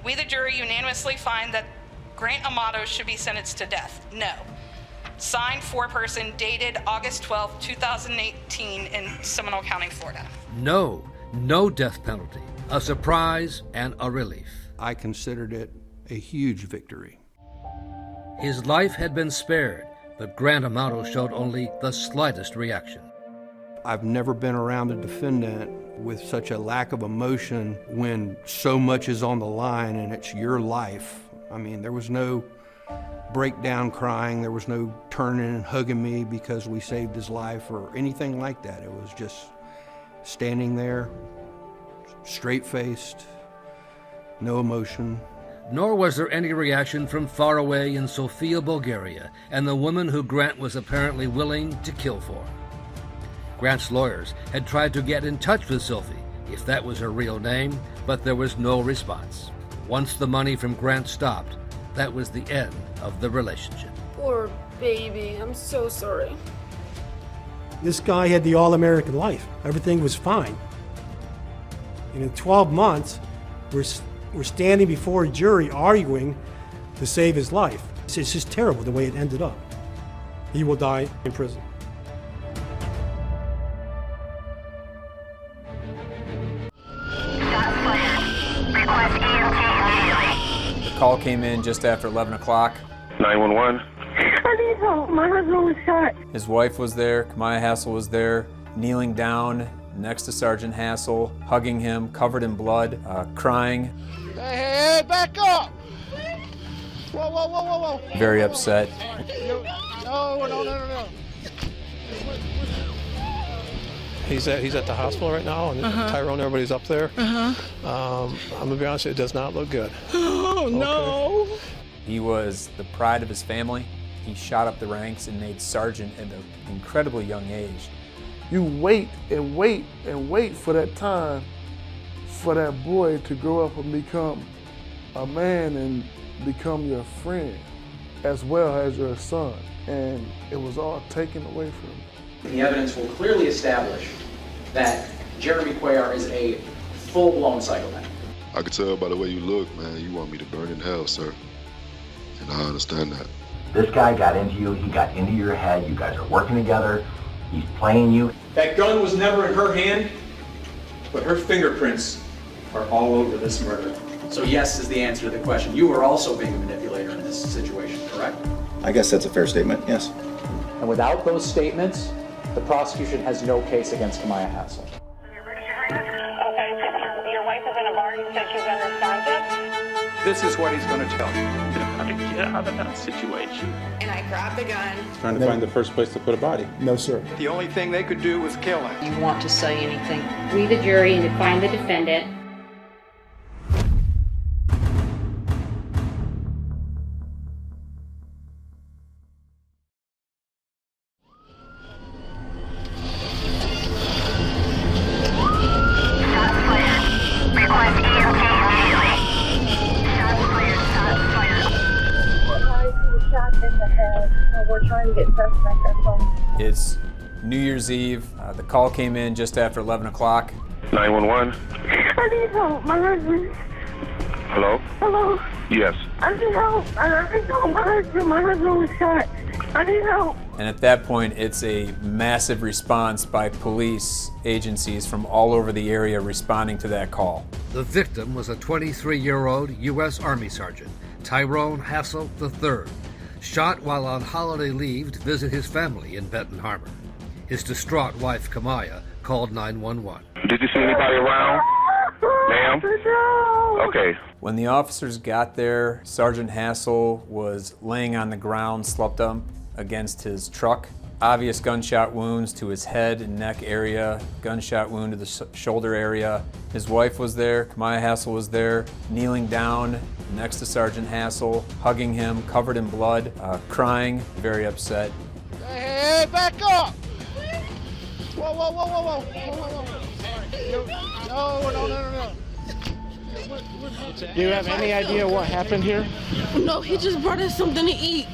we the jury unanimously find that Grant Amato should be sentenced to death. No. Signed, foreperson, dated August 12, 2018 in Seminole County, Florida. No death penalty, a surprise and a relief. I considered it a huge victory. His life had been spared, but Grant Amato showed only the slightest reaction. I've never been around a defendant with such a lack of emotion when so much is on the line and it's your life. I mean, there was no breakdown crying, there was no turning and hugging me because we saved his life or anything like that. It was just standing there, straight-faced, no emotion. Nor was there any reaction from far away in Sofia, Bulgaria, and the woman who Grant was apparently willing to kill for. Grant's lawyers had tried to get in touch with Sylvie, if that was her real name, but there was no response. Once the money from Grant stopped, that was the end of the relationship. Poor baby, I'm so sorry. This guy had the all-American life. Everything was fine. And in 12 months, we're standing before a jury arguing to save his life. It's just terrible the way it ended up. He will die in prison. The call came in just after 11 o'clock. 911. I need help. My husband was shot. His wife was there, Kamaya Hassel was there, kneeling down next to Sergeant Hassel, hugging him, covered in blood, crying. Hey, back up! Whoa, whoa, whoa, whoa, whoa. Very upset. No. He's at the hospital right now, and Tyrone, everybody's up there. I'm gonna be honest, it does not look good. Oh, no. He was the pride of his family. He shot up the ranks and made sergeant at an incredibly young age. You wait and wait and wait for that time for that boy to grow up and become a man and become your friend as well as your son. And it was all taken away from him. The evidence will clearly establish that Jeremy Cuellar is a full-blown psychopath. I could tell by the way you look, man, you want me to burn in hell, sir. And I understand that. This guy got into you, he got into your head, you guys are working together, he's playing you. That gun was never in her hand, but her fingerprints are all over this murder. So yes is the answer to the question. You are also being a manipulator in this situation, correct? I guess that's a fair statement, yes. And without those statements, the prosecution has no case against Kamaya Hassel. Okay, your wife is in a bar, you said she's unresponsive? This is what he's going to tell you. How to get out of that situation. And I grabbed the gun. Trying to find the first place to put a body. No, sir. The only thing they could do was kill him. You want to say anything? We, the jury, need to find the defendant 10. We're trying to get suspect, that's all. It's New Year's Eve. The call came in just after 11 o'clock. 911. I need help. My husband. Hello? Hello? Yes. I need help. I need help. My husband was shot. I need help. And at that point, it's a massive response by police agencies from all over the area responding to that call. The victim was a 23-year-old U.S. Army Sergeant, Tyrone Hassel III, shot while on holiday leave to visit his family in Benton Harbor. His distraught wife, Kamaya, called 911. Did you see anybody around? Ma'am? Okay. When the officers got there, Sergeant Hassel was laying on the ground, slumped up against his truck. Obvious gunshot wounds to his head and neck area, gunshot wound to the shoulder area. His wife was there, Kamaya Hassel was there, kneeling down next to Sergeant Hassel, hugging him, covered in blood, crying, very upset. Hey, back up! Whoa, whoa, whoa, whoa, whoa, whoa. No. Do you have any idea what happened here? No, he just brought us something to eat.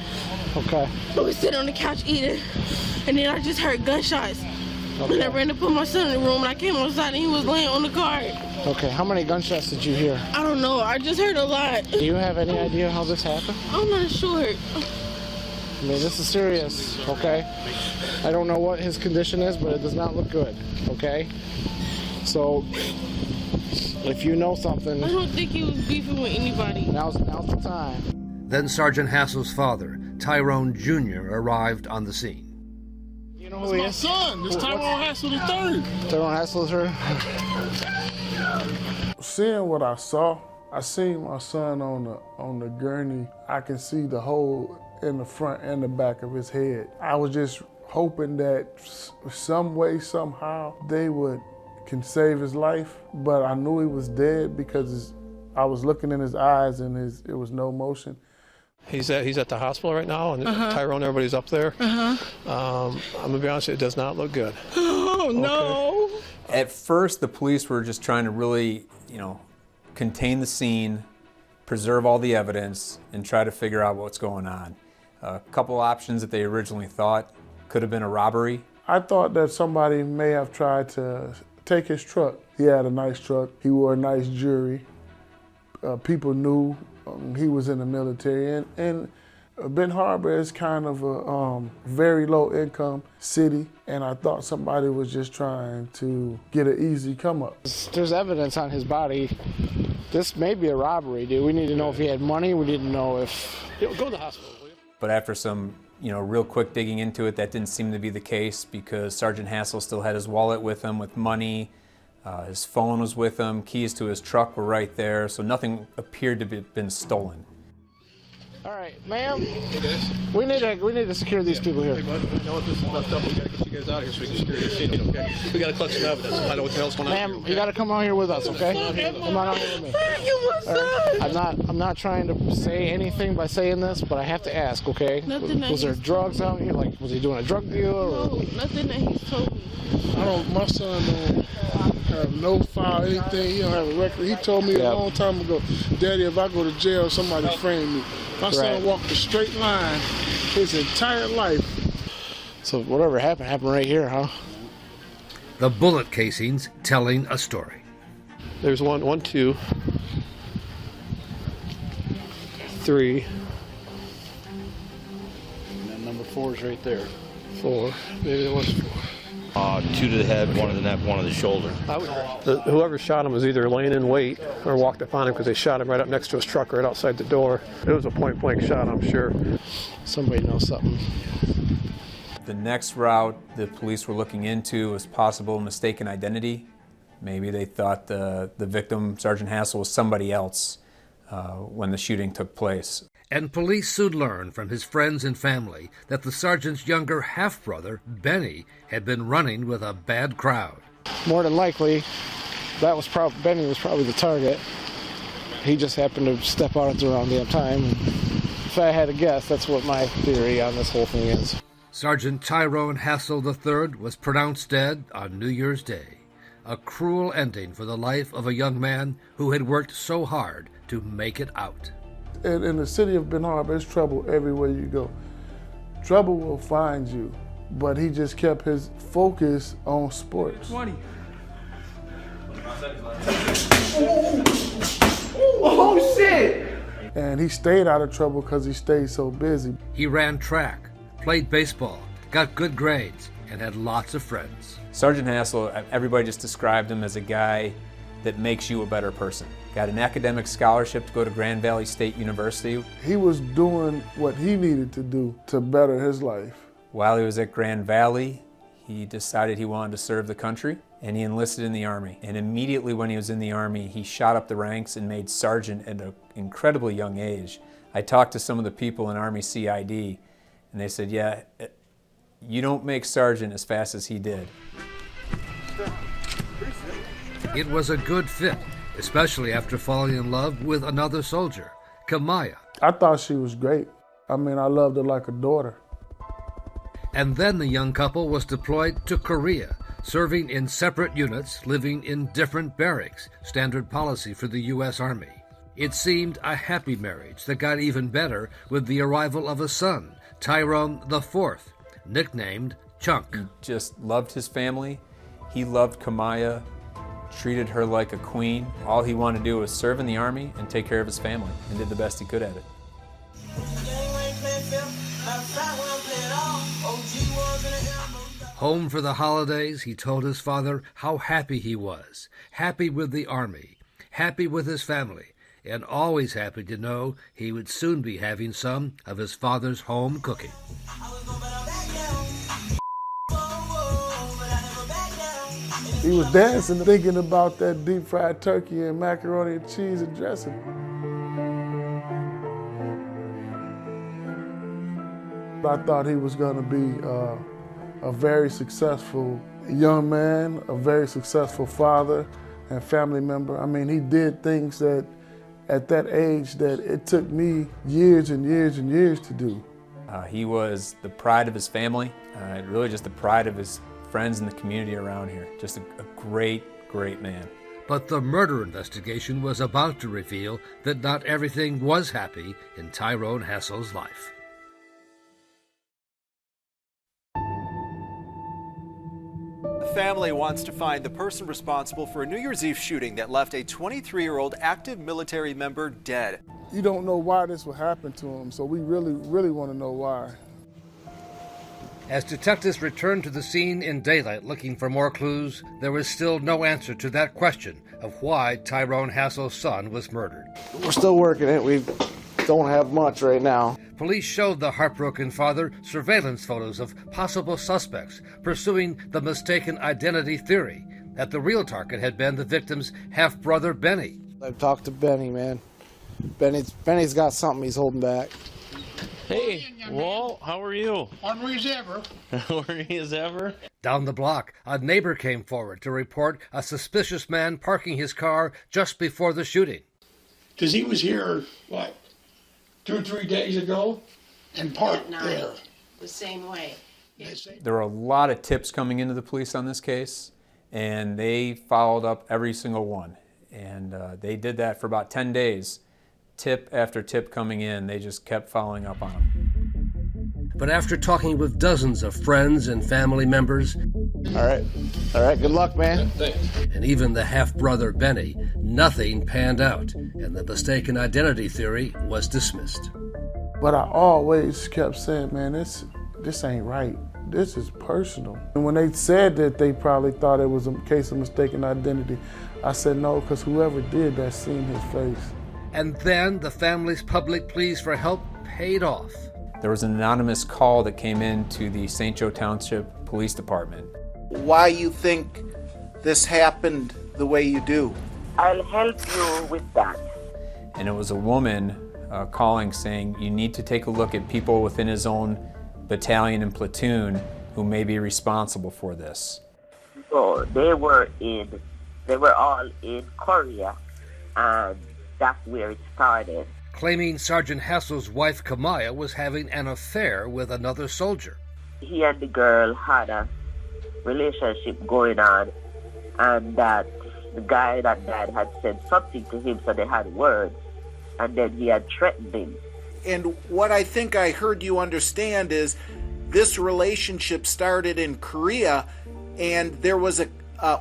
Okay. We were sitting on the couch eating, and then I just heard gunshots. Okay. And I ran to put my son in the room, and I came outside, and he was laying on the cart. Okay, how many gunshots did you hear? I don't know, I just heard a lot. Do you have any idea how this happened? I'm not sure. I mean, this is serious, okay? I don't know what his condition is, but it does not look good, okay? So, if you know something... I don't think he was beefing with anybody. Now's the time. Then Sergeant Hassel's father, Tyrone Jr., arrived on the scene. You know who he is? My son. It's Tyrone Hassel III. Tyrone Hassel III. Seeing what I saw, I seen my son on the gurney. I can see the hole in the front and the back of his head. I was just hoping that some way, somehow, they can save his life. But I knew he was dead because I was looking in his eyes and it was no motion. He's at the hospital right now, and Tyrone, everybody's up there. I'm gonna be honest, it does not look good. Oh no! Okay. At first, the police were just trying to really, contain the scene, preserve all the evidence, and try to figure out what's going on. A couple options that they originally thought could have been a robbery. I thought that somebody may have tried to take his truck. He had a nice truck. He wore a nice jewelry. People knew he was in the military, and Benton Harbor is kind of a very low income city, and I thought somebody was just trying to get an easy come up. There's evidence on his body. This may be a robbery, dude. We need to know if he had money. We need to know if... Go to the hospital, will you? But after some, real quick digging into it, that didn't seem to be the case because Sergeant Hassel still had his wallet with him with money. His phone was with him, keys to his truck were right there, so nothing appeared to have been stolen. All right, ma'am, we need to secure these people here. Hey, bud, you know what, this is messed up. We gotta get you guys out of here so we can secure the scene, okay? We gotta collect some evidence. I know what the hell's going on. Ma'am, you gotta come out here with us, okay? Come on out here with me. Right. I'm not trying to say anything by saying this, but I have to ask, okay? Was there drugs out here? Like, was he doing a drug deal? No, nothing that he's told me. My son don't have no file, anything. He don't have a record. He told me a long time ago, Daddy, if I go to jail, somebody frame me. My son walked a straight line his entire life. So whatever happened right here, huh? The bullet casings telling a story. There's one, 2, 3. And then number 4 is right there. 4. Maybe there was 4. 2 to the head, 1 to the neck, 1 to the shoulder. Whoever shot him was either laying in wait or walked up on him because they shot him right up next to his truck right outside the door. It was a point-blank shot, I'm sure. Somebody knows something. The next route the police were looking into was possible mistaken identity. Maybe they thought the victim, Sergeant Hassel, was somebody else when the shooting took place. And police soon learned from his friends and family that the sergeant's younger half-brother, Benny, had been running with a bad crowd. More than likely, Benny was probably the target. He just happened to step out at the wrong damn time. If I had to guess, that's what my theory on this whole thing is. Sergeant Tyrone Hassel III was pronounced dead on New Year's Day. A cruel ending for the life of a young man who had worked so hard to make it out. In the city of Benton Harbor, there's trouble everywhere you go. Trouble will find you. But he just kept his focus on sports. 20. Oh, shit! And he stayed out of trouble because he stayed so busy. He ran track, played baseball, got good grades, and had lots of friends. Sergeant Hassel, everybody just described him as a guy that makes you a better person. Got an academic scholarship to go to Grand Valley State University. He was doing what he needed to do to better his life. While he was at Grand Valley, he decided he wanted to serve the country, and he enlisted in the Army. And immediately when he was in the Army, he shot up the ranks and made sergeant at an incredibly young age. I talked to some of the people in Army CID, and they said, yeah, you don't make sergeant as fast as he did. It was a good fit, especially after falling in love with another soldier, Kamaya. I thought she was great. I mean, I loved her like a daughter. And then the young couple was deployed to Korea, serving in separate units, living in different barracks, standard policy for the U.S. Army. It seemed a happy marriage that got even better with the arrival of a son, Tyrone IV, nicknamed Chunk. He just loved his family. He loved Kamaya, treated her like a queen. All he wanted to do was serve in the Army and take care of his family, and did the best he could at it. Home for the holidays, he told his father how happy he was, happy with the Army, happy with his family, and always happy to know he would soon be having some of his father's home cooking. He was dancing, thinking about that deep fried turkey and macaroni and cheese and dressing. I thought he was going to be a very successful young man, a very successful father and family member. I mean, he did things that at that age that it took me years and years and years to do. He was the pride of his family, really just the pride of his friends in the community around here. Just a great, great man. But the murder investigation was about to reveal that not everything was happy in Tyrone Hassel's life. The family wants to find the person responsible for a New Year's Eve shooting that left a 23-year-old active military member dead. You don't know why this will happen to him, so we really, really want to know why. As detectives returned to the scene in daylight looking for more clues, there was still no answer to that question of why Tyrone Hassel's son was murdered. We're still working it. We don't have much right now. Police showed the heartbroken father surveillance photos of possible suspects pursuing the mistaken identity theory that the real target had been the victim's half-brother Benny. I've talked to Benny, man. Benny's got something he's holding back. Hey, Walt, how are you? Ornery as ever. Ornery as ever? Down the block, a neighbor came forward to report a suspicious man parking his car just before the shooting. Because he was here, what, 2 or 3 days ago and parked there. The same way. There were a lot of tips coming into the police on this case, and they followed up every single one. And they did that for about 10 days. Tip after tip coming in, they just kept following up on them. But after talking with dozens of friends and family members, all right, good luck, man. And even the half-brother Benny, nothing panned out, and the mistaken identity theory was dismissed. But I always kept saying, man, this ain't right. This is personal. And when they said that they probably thought it was a case of mistaken identity, I said no, because whoever did that seen his face. And then the family's public pleas for help paid off. There was an anonymous call that came in to the St. Joe Township Police Department. Why you think this happened the way you do? I'll help you with that. And it was a woman calling saying, you need to take a look at people within his own battalion and platoon who may be responsible for this. So they were all in Korea, and that's where it started. Claiming Sergeant Hassel's wife Kamaya was having an affair with another soldier. He and the girl had a relationship going on, and that the guy that died had said something to him, so they had words, and then he had threatened him And what I think I heard you understand is this relationship started in Korea, and there was a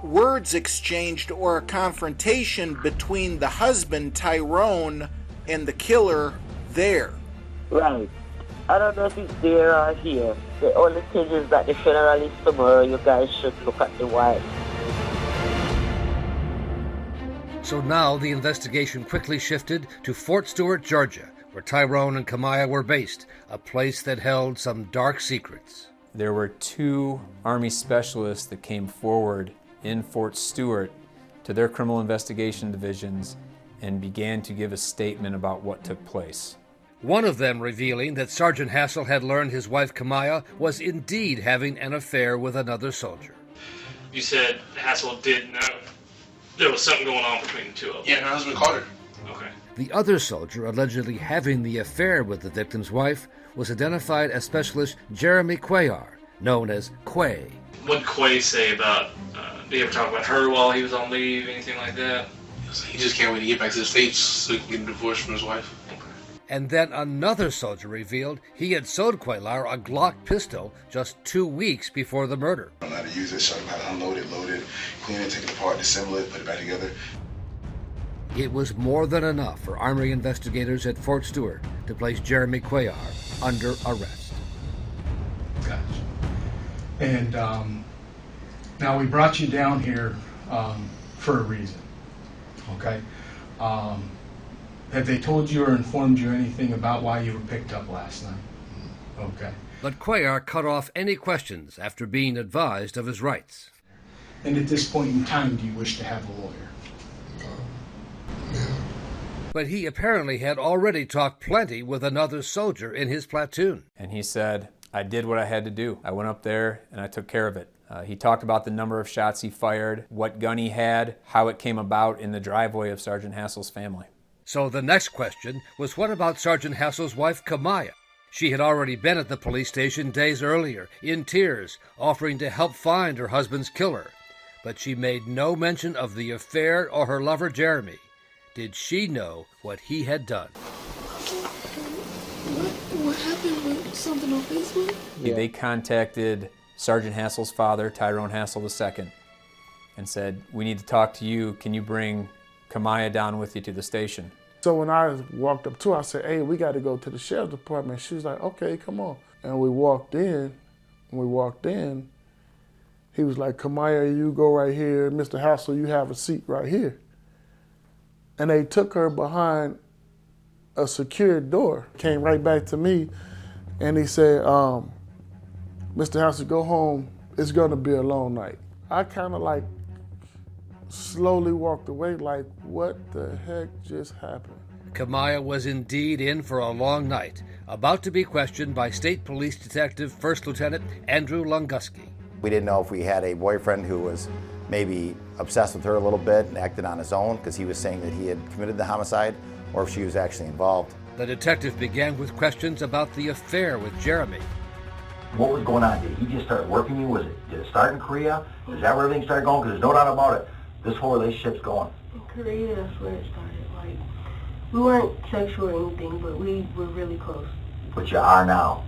words exchanged or a confrontation between the husband, Tyrone, and the killer there. Right. I don't know if it's there or here. The only thing is that the funeral is tomorrow. You guys should look at the wife. So now the investigation quickly shifted to Fort Stewart, Georgia, where Tyrone and Kamaya were based, a place that held some dark secrets. There were 2 Army specialists that came forward in Fort Stewart to their criminal investigation divisions and began to give a statement about what took place. One of them revealing that Sergeant Hassel had learned his wife Kamaya was indeed having an affair with another soldier. You said Hassel did know there was something going on between the two of them. Yeah, her husband caught her. Okay. The other soldier allegedly having the affair with the victim's wife was identified as Specialist Jeremy Cuellar, known as Quay. What did Quay say about, did he ever talk about her while he was on leave, anything like that? He just can't wait to get back to the States so he can get a divorce from his wife. And then another soldier revealed he had sold Cuellar a Glock pistol just 2 weeks before the murder. I know how to use it, show him how to unload it, load it, clean it, take it apart, disassemble it, put it back together. It was more than enough for Army investigators at Fort Stewart to place Jeremy Cuellar under arrest. Gotcha. And now we brought you down here for a reason, okay? Have they told you or informed you anything about why you were picked up last night? Okay. But Cuellar cut off any questions after being advised of his rights. And at this point in time, do you wish to have a lawyer? But he apparently had already talked plenty with another soldier in his platoon. And he said, I did what I had to do. I went up there and I took care of it. He talked about the number of shots he fired, what gun he had, how it came about in the driveway of Sergeant Hassel's family. So the next question was, what about Sergeant Hassel's wife, Kamaya? She had already been at the police station days earlier, in tears, offering to help find her husband's killer. But she made no mention of the affair or her lover, Jeremy. Did she know what he had done? What happened with something on Facebook? Yeah. They contacted Sergeant Hassel's father, Tyrone Hassel II, and said, we need to talk to you. Can you bring Kamaya down with you to the station? So when I walked up to her, I said, hey, we got to go to the sheriff's department. She was like, okay, come on. And we walked in. He was like, Kamaya, you go right here. Mr. Hassel, you have a seat right here. And they took her behind a secured door. Came right back to me, and he said, Mr. Hassel, go home. It's going to be a long night. I kind of like slowly walked away like, what the heck just happened? Kamaya was indeed in for a long night, about to be questioned by State Police Detective First Lieutenant Andrew Lunguski. We didn't know if we had a boyfriend who was maybe obsessed with her a little bit and acted on his own because he was saying that he had committed the homicide, or if she was actually involved. The detective began with questions about the affair with Jeremy. What was going on? Did he just start working you? Did it start in Korea? Is that where everything started going? Because there's no doubt about it. This whole relationship's going. In Korea, that's where it started. Like, we weren't sexual or anything, but we were really close. But you are now.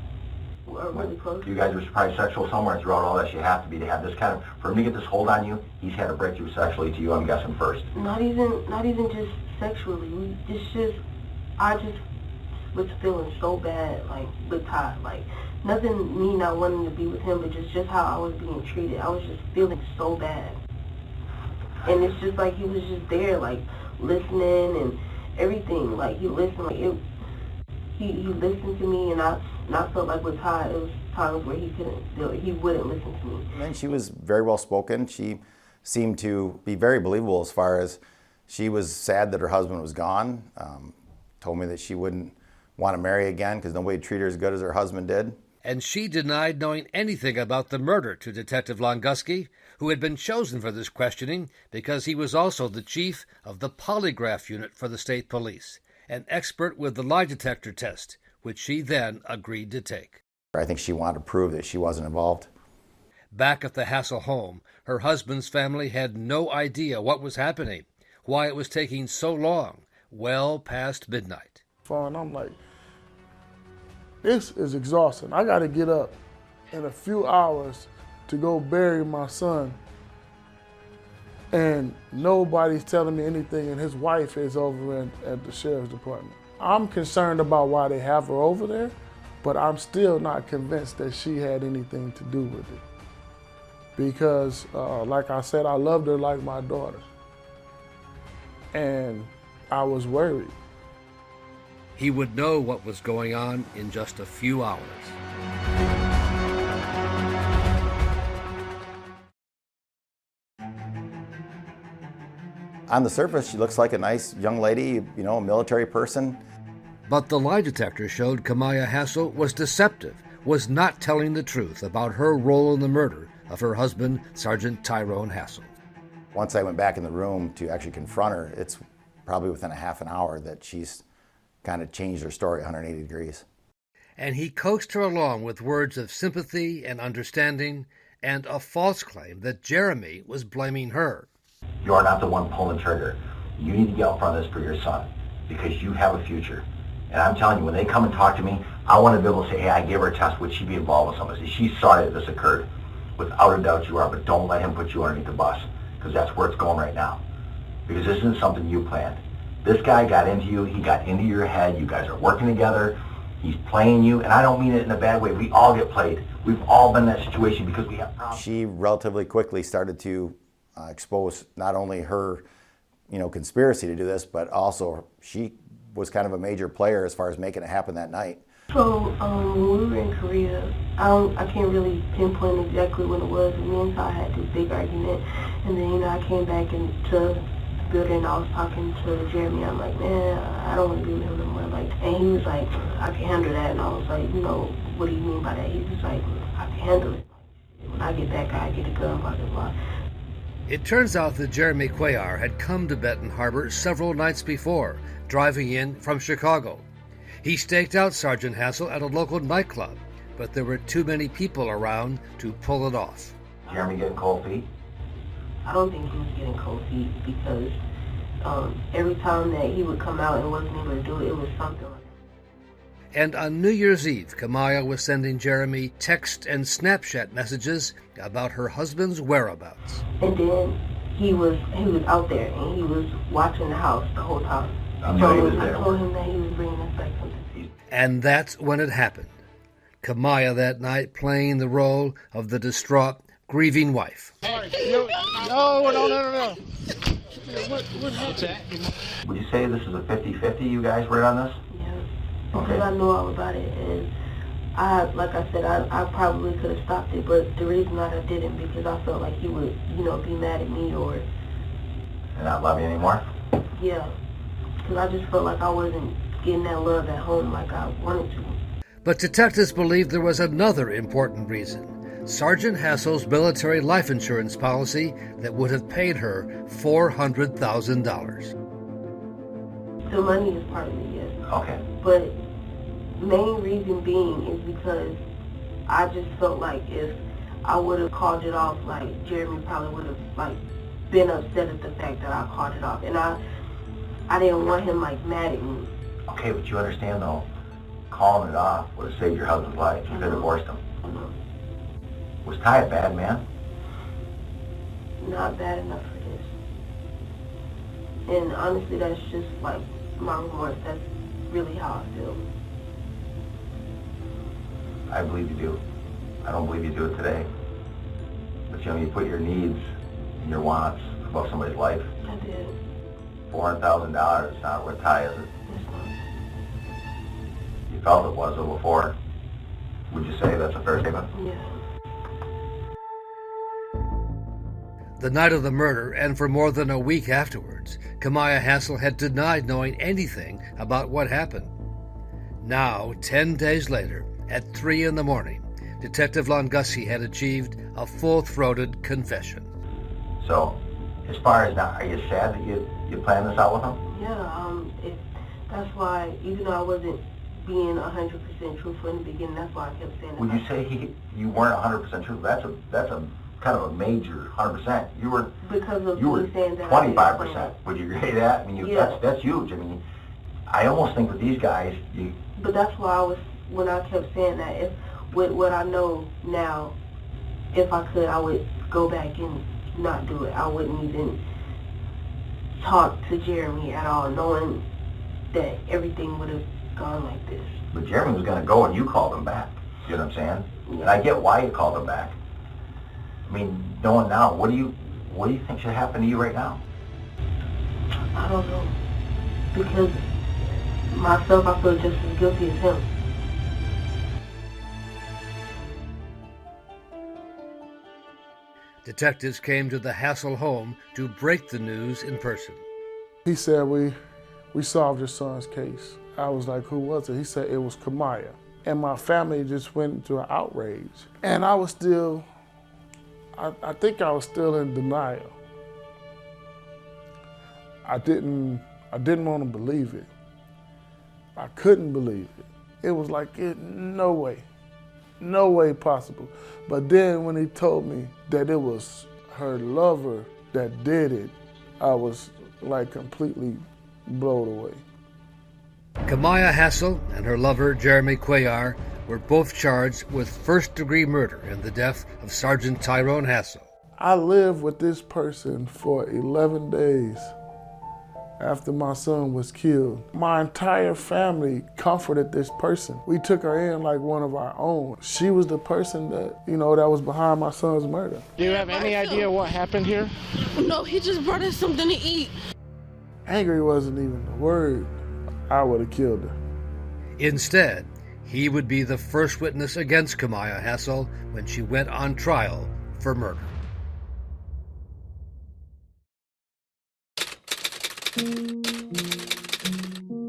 We're really close. You guys were probably sexual somewhere throughout all this. You have to be to have this kind of, for him to get this hold on you, he's had to break through sexually to you, I'm guessing, first. Not even just sexually. I just was feeling so bad, like, with Todd. Like, nothing me not wanting to be with him, but just how I was being treated. I was just feeling so bad. And it's just like he was just there, like, listening and everything. Like, he listened, like, he listened to me, and I felt like with Todd, it was times where he wouldn't listen to me. And she was very well spoken. She seemed to be very believable as far as she was sad that her husband was gone. Told me that she wouldn't want to marry again because nobody treated her as good as her husband did. And she denied knowing anything about the murder to Detective Lunguski, who had been chosen for this questioning because he was also the chief of the polygraph unit for the state police, an expert with the lie detector test, which she then agreed to take. I think she wanted to prove that she wasn't involved. Back at the Hassel home, her husband's family had no idea what was happening, why it was taking so long, well past midnight. And I'm like, This is exhausting. I got to get up in a few hours to go bury my son, and nobody's telling me anything, and his wife is over at the sheriff's department. I'm concerned about why they have her over there, but I'm still not convinced that she had anything to do with it. Because, like I said, I loved her like my daughter. And I was worried. He would know what was going on in just a few hours. On the surface, she looks like a nice young lady, you know, a military person. But the lie detector showed Kamaya Hassel was deceptive, was not telling the truth about her role in the murder of her husband, Sergeant Tyrone Hassel. Once I went back in the room to actually confront her, it's probably within a half an hour that she's kind of changed her story 180 degrees. And he coaxed her along with words of sympathy and understanding and a false claim that Jeremy was blaming her. You are not the one pulling the trigger. You need to get out front of this for your son, because you have a future. And I'm telling you, when they come and talk to me, I want to be able to say, hey, I gave her a test. Would she be involved with something? She's sorry that this occurred. Without a doubt you are, but don't let him put you underneath the bus, because that's where it's going right now. Because this isn't something you planned. This guy got into you. He got into your head. You guys are working together. He's playing you, and I don't mean it in a bad way. We all get played. We've all been in that situation because we have problems. She relatively quickly started to expose not only her, you know, conspiracy to do this, but also she was kind of a major player as far as making it happen that night. So when we were in Korea, I can't really pinpoint exactly when it was. Me and Ty had this big argument, and then I came back into the building. I was talking to Jeremy. I'm like, man, I don't want to be with him no more. Like, and he was like, I can handle that. And I was like, you know, what do you mean by that? He was like, I can handle it. When I get back, I get a gun, blah blah blah. It turns out that Jeremy Cuellar had come to Benton Harbor several nights before, driving in from Chicago. He staked out Sergeant Hassel at a local nightclub, but there were too many people around to pull it off. Jeremy getting cold feet? I don't think he was getting cold feet, because every time that he would come out and wasn't able to do it, it was something like that. And on New Year's Eve, Kamaya was sending Jeremy text and Snapchat messages about her husband's whereabouts. And then he was out there, and he was watching the house the whole time. I told him that he was bringing us back something. And that's when it happened. Kamaya that night playing the role of the distraught, grieving wife. Would you say this is a 50-50, you guys were on this? Yeah, because I knew all about it, and like I said, I probably could have stopped it, but the reason I didn't, because I felt like he would, you know, be mad at me or... And not love you anymore? Yeah, because I just felt like I wasn't getting that love at home like I wanted to. But detectives believed there was another important reason. Sergeant Hassel's military life insurance policy that would have paid her $400,000. The money is part of it, yes. Okay. But main reason being is because I just felt like if I would have called it off, like Jeremy probably would have like been upset at the fact that I called it off, and I didn't want him like mad at me. Okay, but you understand though, calling it off would have saved your husband's life. You could have divorced him. Was Ty a bad man? Not bad enough for this. And honestly, that's just like my remorse. That's really how I feel. I believe you do. I don't believe you do it today. But you know, you put your needs and your wants above somebody's life. I did. $400,000 is not worth Ty, is it? You felt it was before. Would you say that's a fair statement? Yeah. The night of the murder, and for more than a week afterwards, Kamaya Hassel had denied knowing anything about what happened. Now, 10 days later, at 3 in the morning, Detective Longussy had achieved a full-throated confession. So, as far as now, are you sad that you planned this out with him? Yeah, that's why, even though I wasn't being 100% truthful in the beginning, that's why I kept saying that. Would you say you weren't 100% truthful? That's a kind of a major 100%. You were because of you were saying that 25%. Would you agree to that? I mean, yeah. that's huge. I mean, I almost think with these guys, But that's why I was when I kept saying that, if with what I know now, if I could, I would go back and not do it. I wouldn't even talk to Jeremy at all, knowing that everything would have gone like this. But Jeremy was going to go and you called him back. You know what I'm saying? Yeah. And I get why you called him back. I mean, knowing now, what do you think should happen to you right now? I don't know. Because myself, I feel just as guilty as him. Detectives came to the Hassel home to break the news in person. He said, we solved your son's case. I was like, who was it? He said it was Kamaya. And my family just went into an outrage. And I was still, I think I was still in denial. I didn't want to believe it. I couldn't believe it. It was like, no way possible. But then when he told me that it was her lover that did it, I was like completely blown away. Kamaya Hassel and her lover, Jeremy Cuellar, were both charged with first-degree murder in the death of Sergeant Tyrone Hassel. I lived with this person for 11 days after my son was killed. My entire family comforted this person. We took her in like one of our own. She was the person that, that was behind my son's murder. Do you have any idea what happened here? No, he just brought us something to eat. Angry wasn't even the word. I would have killed her. Instead, he would be the first witness against Kamaya Hassel when she went on trial for murder.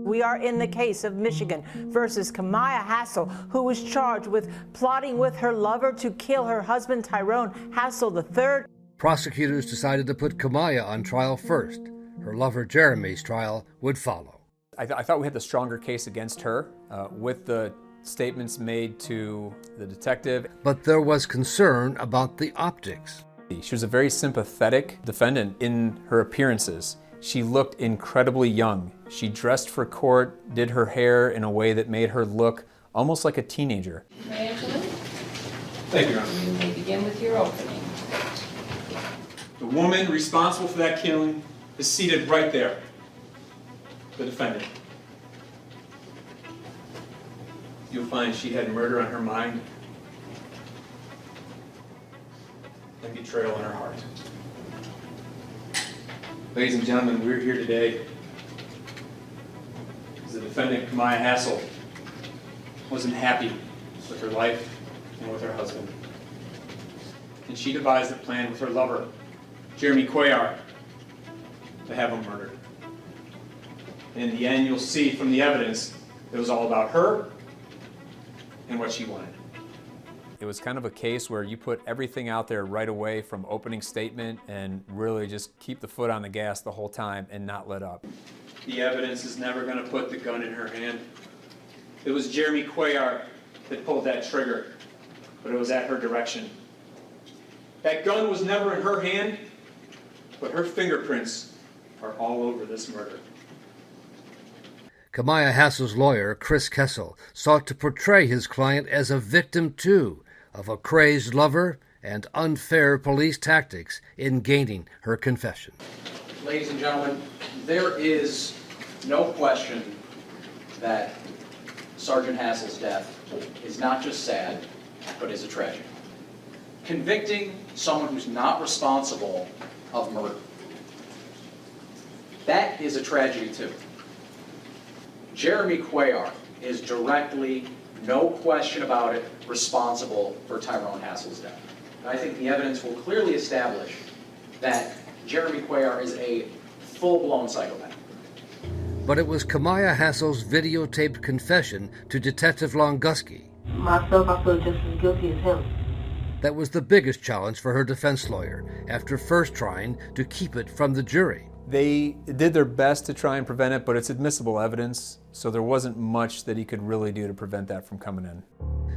We are in the case of Michigan versus Kamaya Hassel, who was charged with plotting with her lover to kill her husband Tyrone Hassel III. Prosecutors decided to put Kamaya on trial first. Her lover Jeremy's trial would follow. I thought we had the stronger case against her with the statements made to the detective. But there was concern about the optics. She was a very sympathetic defendant in her appearances. She looked incredibly young. She dressed for court, did her hair in a way that made her look almost like a teenager. Angela, Thank you, Your Honor. you may begin with your opening. The woman responsible for that killing is seated right there. The defendant. You'll find she had murder on her mind and betrayal in her heart. Ladies and gentlemen, we're here today because the defendant, Kamaya Hassel, wasn't happy with her life and with her husband. And she devised a plan with her lover, Jeremy Cuellar, to have him murdered. And in the end, you'll see from the evidence, it was all about her and what she wanted. It was kind of a case where you put everything out there right away from opening statement and really just keep the foot on the gas the whole time and not let up. The evidence is never going to put the gun in her hand. It was Jeremy Cuellar that pulled that trigger, but it was at her direction. That gun was never in her hand, but her fingerprints are all over this murder. Kamaya Hassel's lawyer, Chris Kessel, sought to portray his client as a victim, too, of a crazed lover and unfair police tactics in gaining her confession. Ladies and gentlemen, there is no question that Sergeant Hassel's death is not just sad, but is a tragedy. Convicting someone who's not responsible of murder, that is a tragedy too. Jeremy Cuellar is directly, no question about it, responsible for Tyrone Hassel's death. And I think the evidence will clearly establish that Jeremy Cuellar is a full-blown psychopath. But it was Kamaya Hassel's videotaped confession to Detective Longuski. Myself, I feel just as guilty as him. That was the biggest challenge for her defense lawyer, after first trying to keep it from the jury. They did their best to try and prevent it, but it's admissible evidence, so there wasn't much that he could really do to prevent that from coming in.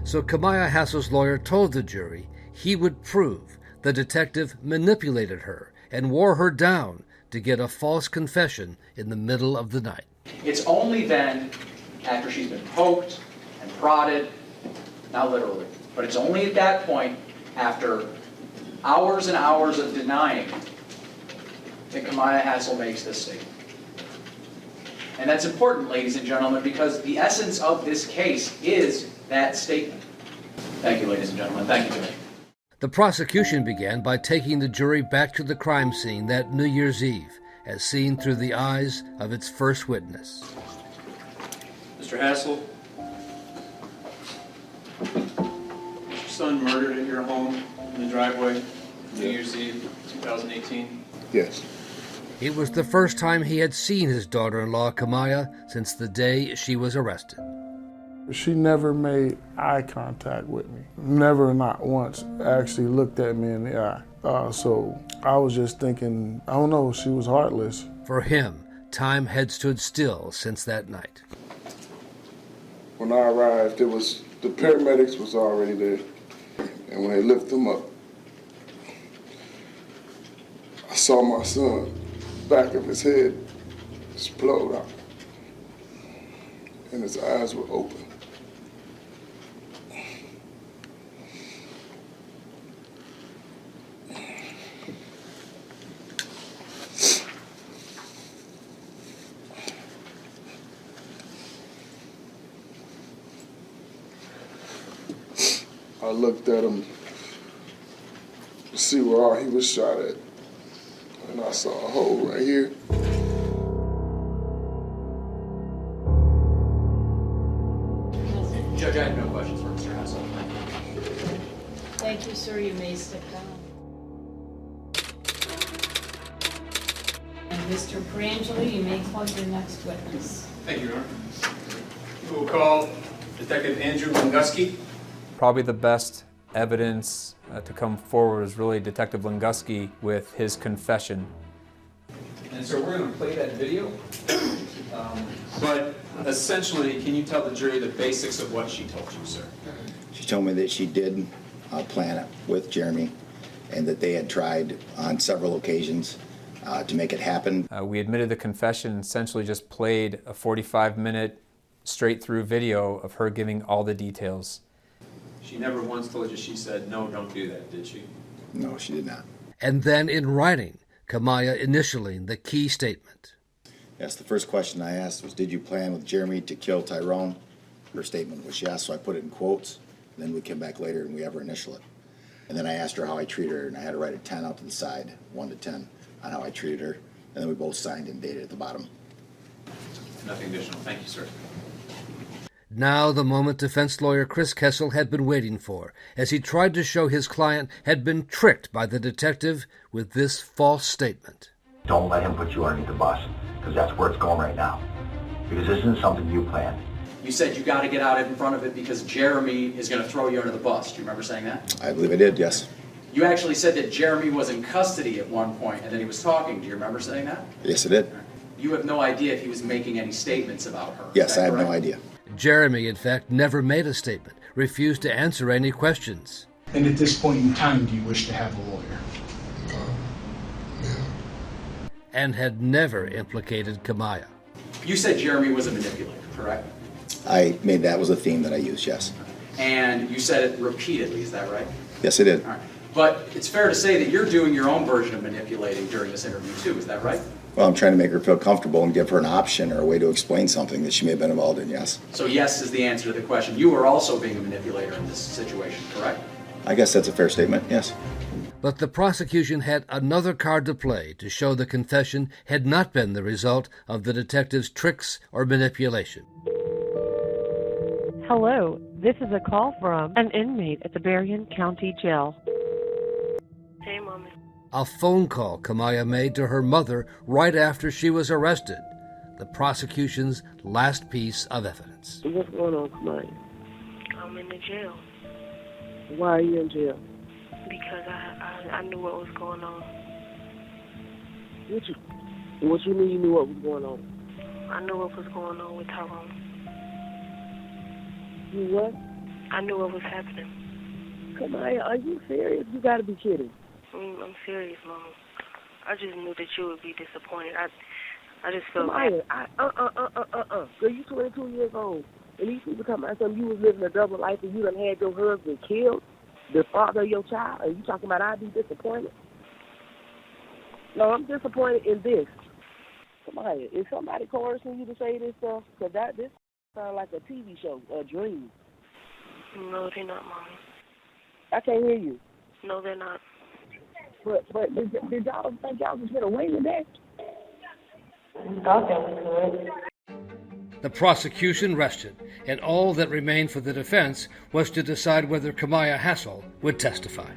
So Kamaya Hassel's lawyer told the jury he would prove the detective manipulated her and wore her down to get a false confession in the middle of the night. It's only then, after she's been poked and prodded, not literally, but it's only at that point, after hours and hours of denying, that Kamaya Hassel makes this statement. And that's important, ladies and gentlemen, because the essence of this case is that statement. Thank you, ladies and gentlemen. Thank you, Jimmy. The prosecution began by taking the jury back to the crime scene that New Year's Eve, as seen through the eyes of its first witness. Mr. Hassel, was your son murdered at your home in the driveway New Year's Eve 2018? Yes. It was the first time he had seen his daughter-in-law, Kamaya, since the day she was arrested. She never made eye contact with me. Never, not once, actually looked at me in the eye. So I was just thinking, I don't know, she was heartless. For him, time had stood still since that night. When I arrived, the paramedics was already there. And when they lifted him up, I saw my son, back of his head explode out. And his eyes were open. I looked at him to see where all he was shot at, and I saw a hole right here. Judge, I have no questions for Mr. Hassel. Thank you, sir. You may step down. And Mr. Perangeli, you may call your next witness. Thank you, Your Honor. We will call Detective Andrew Linguski. Probably the best evidence to come forward is really Detective Linguski with his confession. And so we're going to play that video. But essentially, can you tell the jury the basics of what she told you, sir? She told me that she did plan it with Jeremy and that they had tried on several occasions to make it happen. We admitted the confession, essentially just played a 45-minute straight-through video of her giving all the details. She never once told you, she said, no, don't do that, did she? No, she did not. And then in writing, Kamaya initialing the key statement. Yes, the first question I asked was, did you plan with Jeremy to kill Tyrone? Her statement was yes, so I put it in quotes. Then we came back later and we ever initial it. And then I asked her how I treated her, and I had to write a 10 out to the side, 1 to 10, on how I treated her. And then we both signed and dated at the bottom. Nothing additional. Thank you, sir. Now the moment defense lawyer Chris Kessel had been waiting for, as he tried to show his client had been tricked by the detective with this false statement. Don't let him put you underneath the bus, because that's where it's going right now. Because this isn't something you planned. You said you got to get out in front of it because Jeremy is going to throw you under the bus. Do you remember saying that? I believe I did, yes. You actually said that Jeremy was in custody at one point and then he was talking. Do you remember saying that? Yes, I did. You have no idea if he was making any statements about her. Yes, I have no idea. Jeremy, in fact, never made a statement, refused to answer any questions. And at this point in time, do you wish to have a lawyer? And had never implicated Kamaya. You said Jeremy was a manipulator, correct? I made that was a theme that I used, yes. And you said it repeatedly, is that right? Yes, I did. All right. But it's fair to say that you're doing your own version of manipulating during this interview too, is that right? Well, I'm trying to make her feel comfortable and give her an option or a way to explain something that she may have been involved in, yes. So yes is the answer to the question. You are also being a manipulator in this situation, correct? I guess that's a fair statement, yes. But the prosecution had another card to play to show the confession had not been the result of the detective's tricks or manipulation. Hello, this is a call from an inmate at the Berrien County Jail. Hey, Mommy. A phone call Kamaya made to her mother right after she was arrested. The prosecution's last piece of evidence. What's going on, Kamaya? I'm in the jail Why are you in jail? because I knew what was going on. What you mean you knew what was going on? I knew what was going on with Tyrone. You what? I knew what was happening. Kamaya, are you serious? You gotta be kidding. I'm serious, Mama. I just knew that you would be disappointed. I just felt Kamaya, bad. Girl, you 22 years old. And these people talking about something, you was living a double life and you done had your husband killed, the father of your child, and you talking about I'd be disappointed? No, I'm disappointed in this. Kamaya, is somebody coercing you to say this stuff? Because this sounds like a TV show, a dream. No, they're not, Mommy. I can't hear you. No, they're not. But did y'all think y'all was going to win with that? I thought that was good. The prosecution rested, and all that remained for the defense was to decide whether Kamaya Hassel would testify.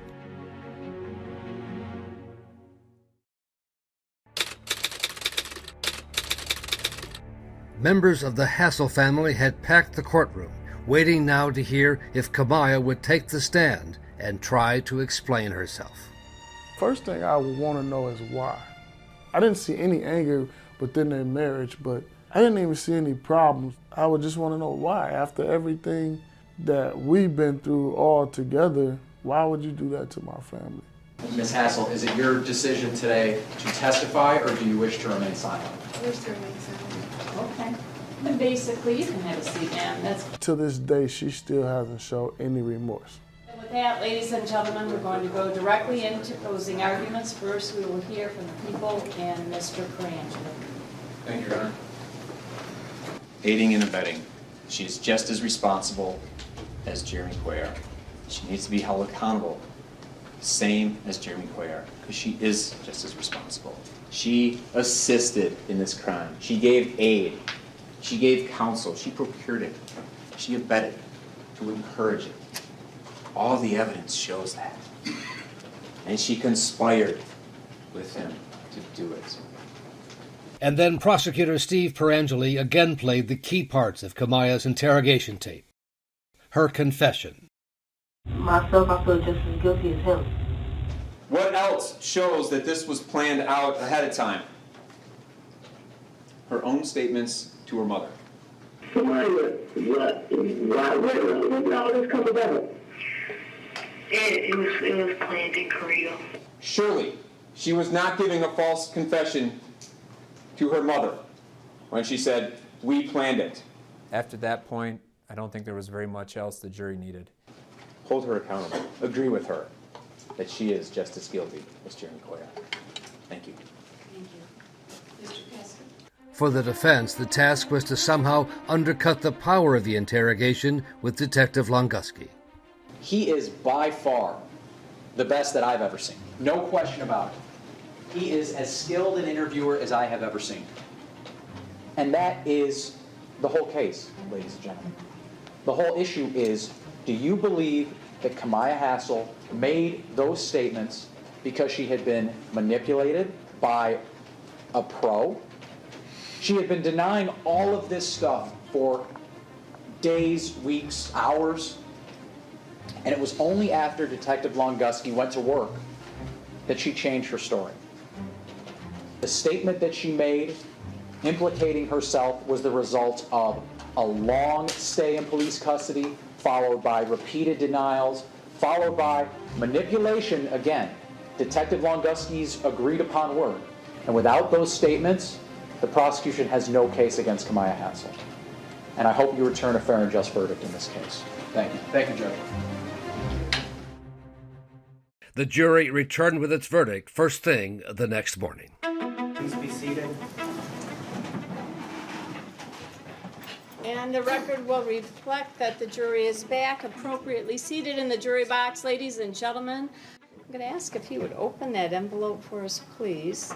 Members of the Hassel family had packed the courtroom, waiting now to hear if Kamaya would take the stand and try to explain herself. First thing I would want to know is why. I didn't see any anger within their marriage, but I didn't even see any problems. I would just want to know why. After everything that we've been through all together, why would you do that to my family? Ms. Hassel, is it your decision today to testify, or do you wish to remain silent? I wish to remain silent. Okay. And basically, you can have a seat, ma'am. To this day, she still hasn't shown any remorse. And with that, ladies and gentlemen, we're going to go directly into closing arguments. First, we will hear from the people and Mr. Perangelo. Thank you, Your Honor. Aiding and abetting. She is just as responsible as Jeremy Cuellar. She needs to be held accountable, same as Jeremy Cuellar, because she is just as responsible. She assisted in this crime. She gave aid. She gave counsel. She procured it. She abetted to encourage it. All the evidence shows that. And she conspired with him to do it. And then prosecutor Steve Perangeli again played the key parts of Kamaya's interrogation tape. Her confession. Myself, I feel just as guilty as him. What else shows that this was planned out ahead of time? Her own statements to her mother. Why did all this come together? It was planned in Korea. Surely, she was not giving a false confession to her mother when she said, "We planned it." After that point, I don't think there was very much else the jury needed. Hold her accountable. Agree with her that she is just as guilty as Jeremy Cuellar. Thank you. Thank you. Mr. Kessler. For the defense, the task was to somehow undercut the power of the interrogation with Detective Longuski. He is by far the best that I've ever seen. No question about it. He is as skilled an interviewer as I have ever seen. And that is the whole case, ladies and gentlemen. The whole issue is, do you believe that Kamaya Hassel made those statements because she had been manipulated by a pro? She had been denying all of this stuff for days, weeks, hours. And it was only after Detective Longuski went to work that she changed her story. The statement that she made implicating herself was the result of a long stay in police custody, followed by repeated denials, followed by manipulation again. Detective Longuski's agreed upon word. And without those statements, the prosecution has no case against Kamaya Hassel. And I hope you return a fair and just verdict in this case. Thank you. Thank you, Judge. The jury returned with its verdict first thing the next morning. Please be seated. And the record will reflect that the jury is back, appropriately seated in the jury box. Ladies and gentlemen, I'm going to ask if you would open that envelope for us, please.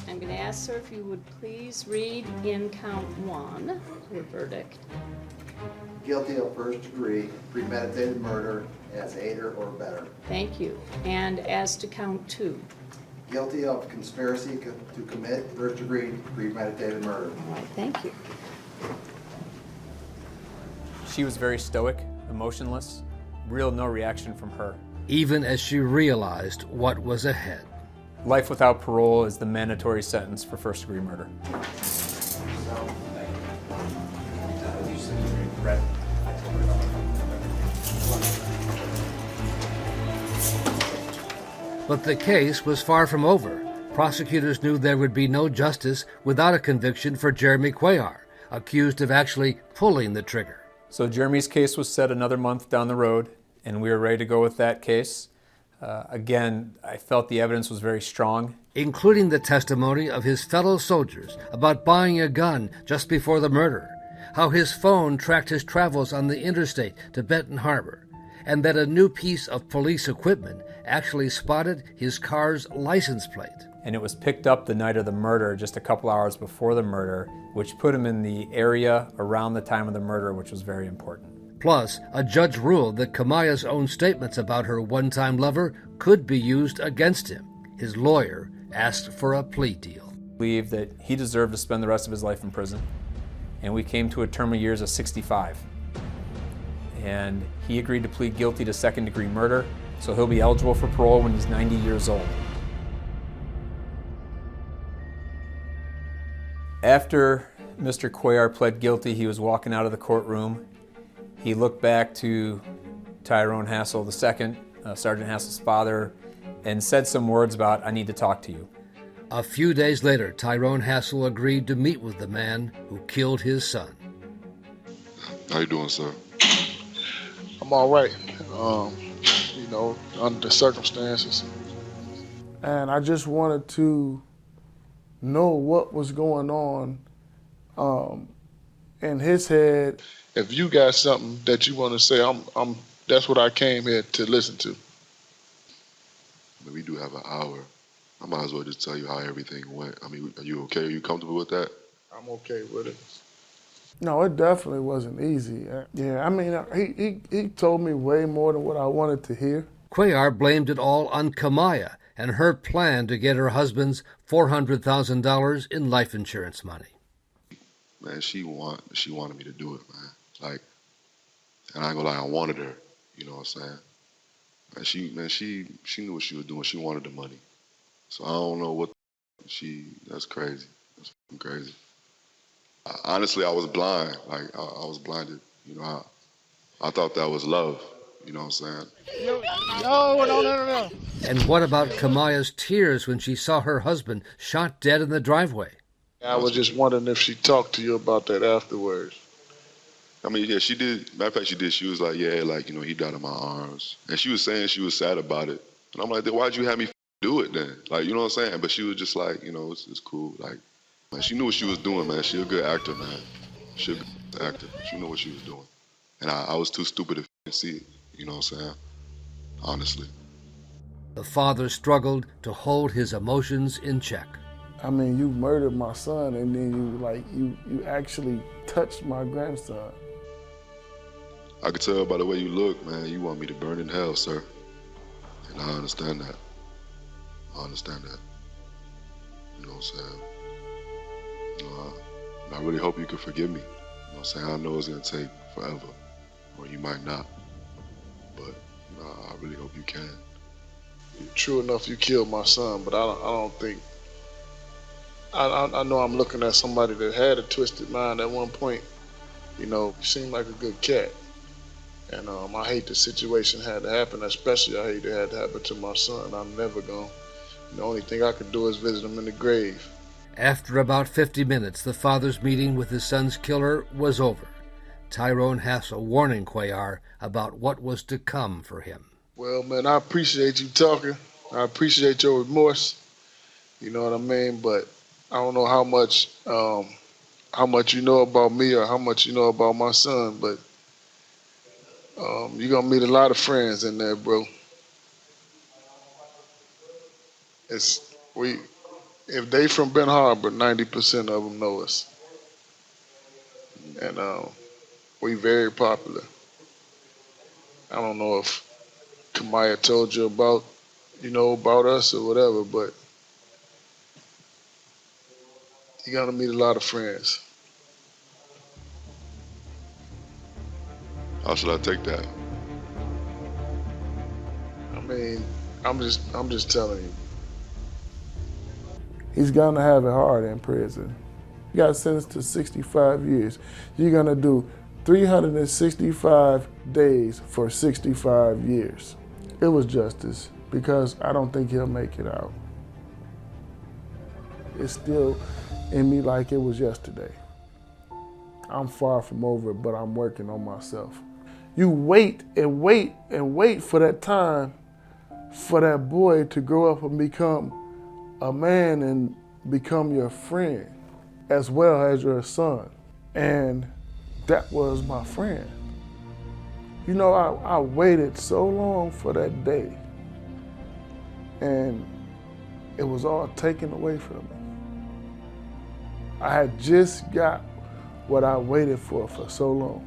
I'm going to ask, sir, if you would please read in count 1 the verdict. Guilty of first degree premeditated murder as aider or abettor. Thank you. And as to count 2. Guilty of conspiracy to commit first degree premeditated murder. All right, thank you. She was very stoic, emotionless, no reaction from her. Even as she realized what was ahead. Life without parole is the mandatory sentence for first-degree murder. But the case was far from over. Prosecutors knew there would be no justice without a conviction for Jeremy Cuellar, accused of actually pulling the trigger. So Jeremy's case was set another month down the road, and we were ready to go with that case. Again, I felt the evidence was very strong. Including the testimony of his fellow soldiers about buying a gun just before the murder, how his phone tracked his travels on the interstate to Benton Harbor, and that a new piece of police equipment actually spotted his car's license plate. And it was picked up the night of the murder, just a couple hours before the murder, which put him in the area around the time of the murder, which was very important. Plus, a judge ruled that Kamaya's own statements about her one-time lover could be used against him. His lawyer asked for a plea deal. I believe that he deserved to spend the rest of his life in prison, and we came to a term of years of 65. And he agreed to plead guilty to second-degree murder, so he'll be eligible for parole when he's 90 years old. After Mr. Cuellar pled guilty, he was walking out of the courtroom. He looked back to Tyrone Hassel II, Sergeant Hassel's father, and said some words about, "I need to talk to you." A few days later, Tyrone Hassel agreed to meet with the man who killed his son. How you doing, sir? I'm all right, under the circumstances. And I just wanted to know what was going on in his head. If you got something that you want to say, that's what I came here to listen to. But we do have an hour. I might as well just tell you how everything went. I mean, are you okay? Are you comfortable with that? I'm okay with it. No, it definitely wasn't easy. Yeah, I mean, he told me way more than what I wanted to hear. Cuellar blamed it all on Kamaya and her plan to get her husband's $400,000 in life insurance money. Man, she wanted me to do it, man. Like, and I ain't gonna lie, I wanted her. You know what I'm saying? And she knew what she was doing. She wanted the money. So I don't know what that's crazy. That's crazy. Honestly, I was blind. Like, I was blinded. You know, I thought that was love. You know what I'm saying? No. And what about Kamaya's tears when she saw her husband shot dead in the driveway? I was just wondering if she talked to you about that afterwards. I mean, yeah, she did. Matter of fact, she did. She was like, yeah, like, you know, he died in my arms. And she was saying she was sad about it. And I'm like, then why'd you have me do it then? Like, you know what I'm saying? But she was just like, you know, it's cool. Like, man, she knew what she was doing, man. She a good actor, man. She a good actor. She knew what she was doing. And I was too stupid to see it. You know what I'm saying? Honestly. The father struggled to hold his emotions in check. I mean, you murdered my son, and then you actually touched my grandson. I could tell by the way you look, man, you want me to burn in hell, sir. And I understand that. I understand that. You know what I'm saying? You know, I really hope you can forgive me. You know what I'm saying? I know it's gonna take forever, or you might not. But you know, I really hope you can. True enough, you killed my son, but I don't think. I know I'm looking at somebody that had a twisted mind at one point. You know, you seem like a good cat. And I hate the situation had to happen, especially I hate it had to happen to my son. I'm never gonna. The only thing I could do is visit him in the grave. After about 50 minutes, the father's meeting with his son's killer was over. Tyrone Hassel warning Cuellar about what was to come for him. Well, man, I appreciate you talking. I appreciate your remorse. You know what I mean? But I don't know how much you know about me or how much you know about my son, but you're gonna meet a lot of friends in there, bro. If they from Ben Harbor, 90% of them know us, and we very popular. I don't know if Kamaya told you about us or whatever, but you're gonna meet a lot of friends. How should I take that? I mean, I'm just telling you. He's gonna have it hard in prison. He got sentenced to 65 years. You're gonna do 365 days for 65 years. It was justice. because I don't think he'll make it out. It's still in me like it was yesterday. I'm far from over it, but I'm working on myself. You wait and wait and wait for that time for that boy to grow up and become a man and become your friend as well as your son. And that was my friend. You know, I waited so long for that day, and it was all taken away from me. I had just got what I waited for so long.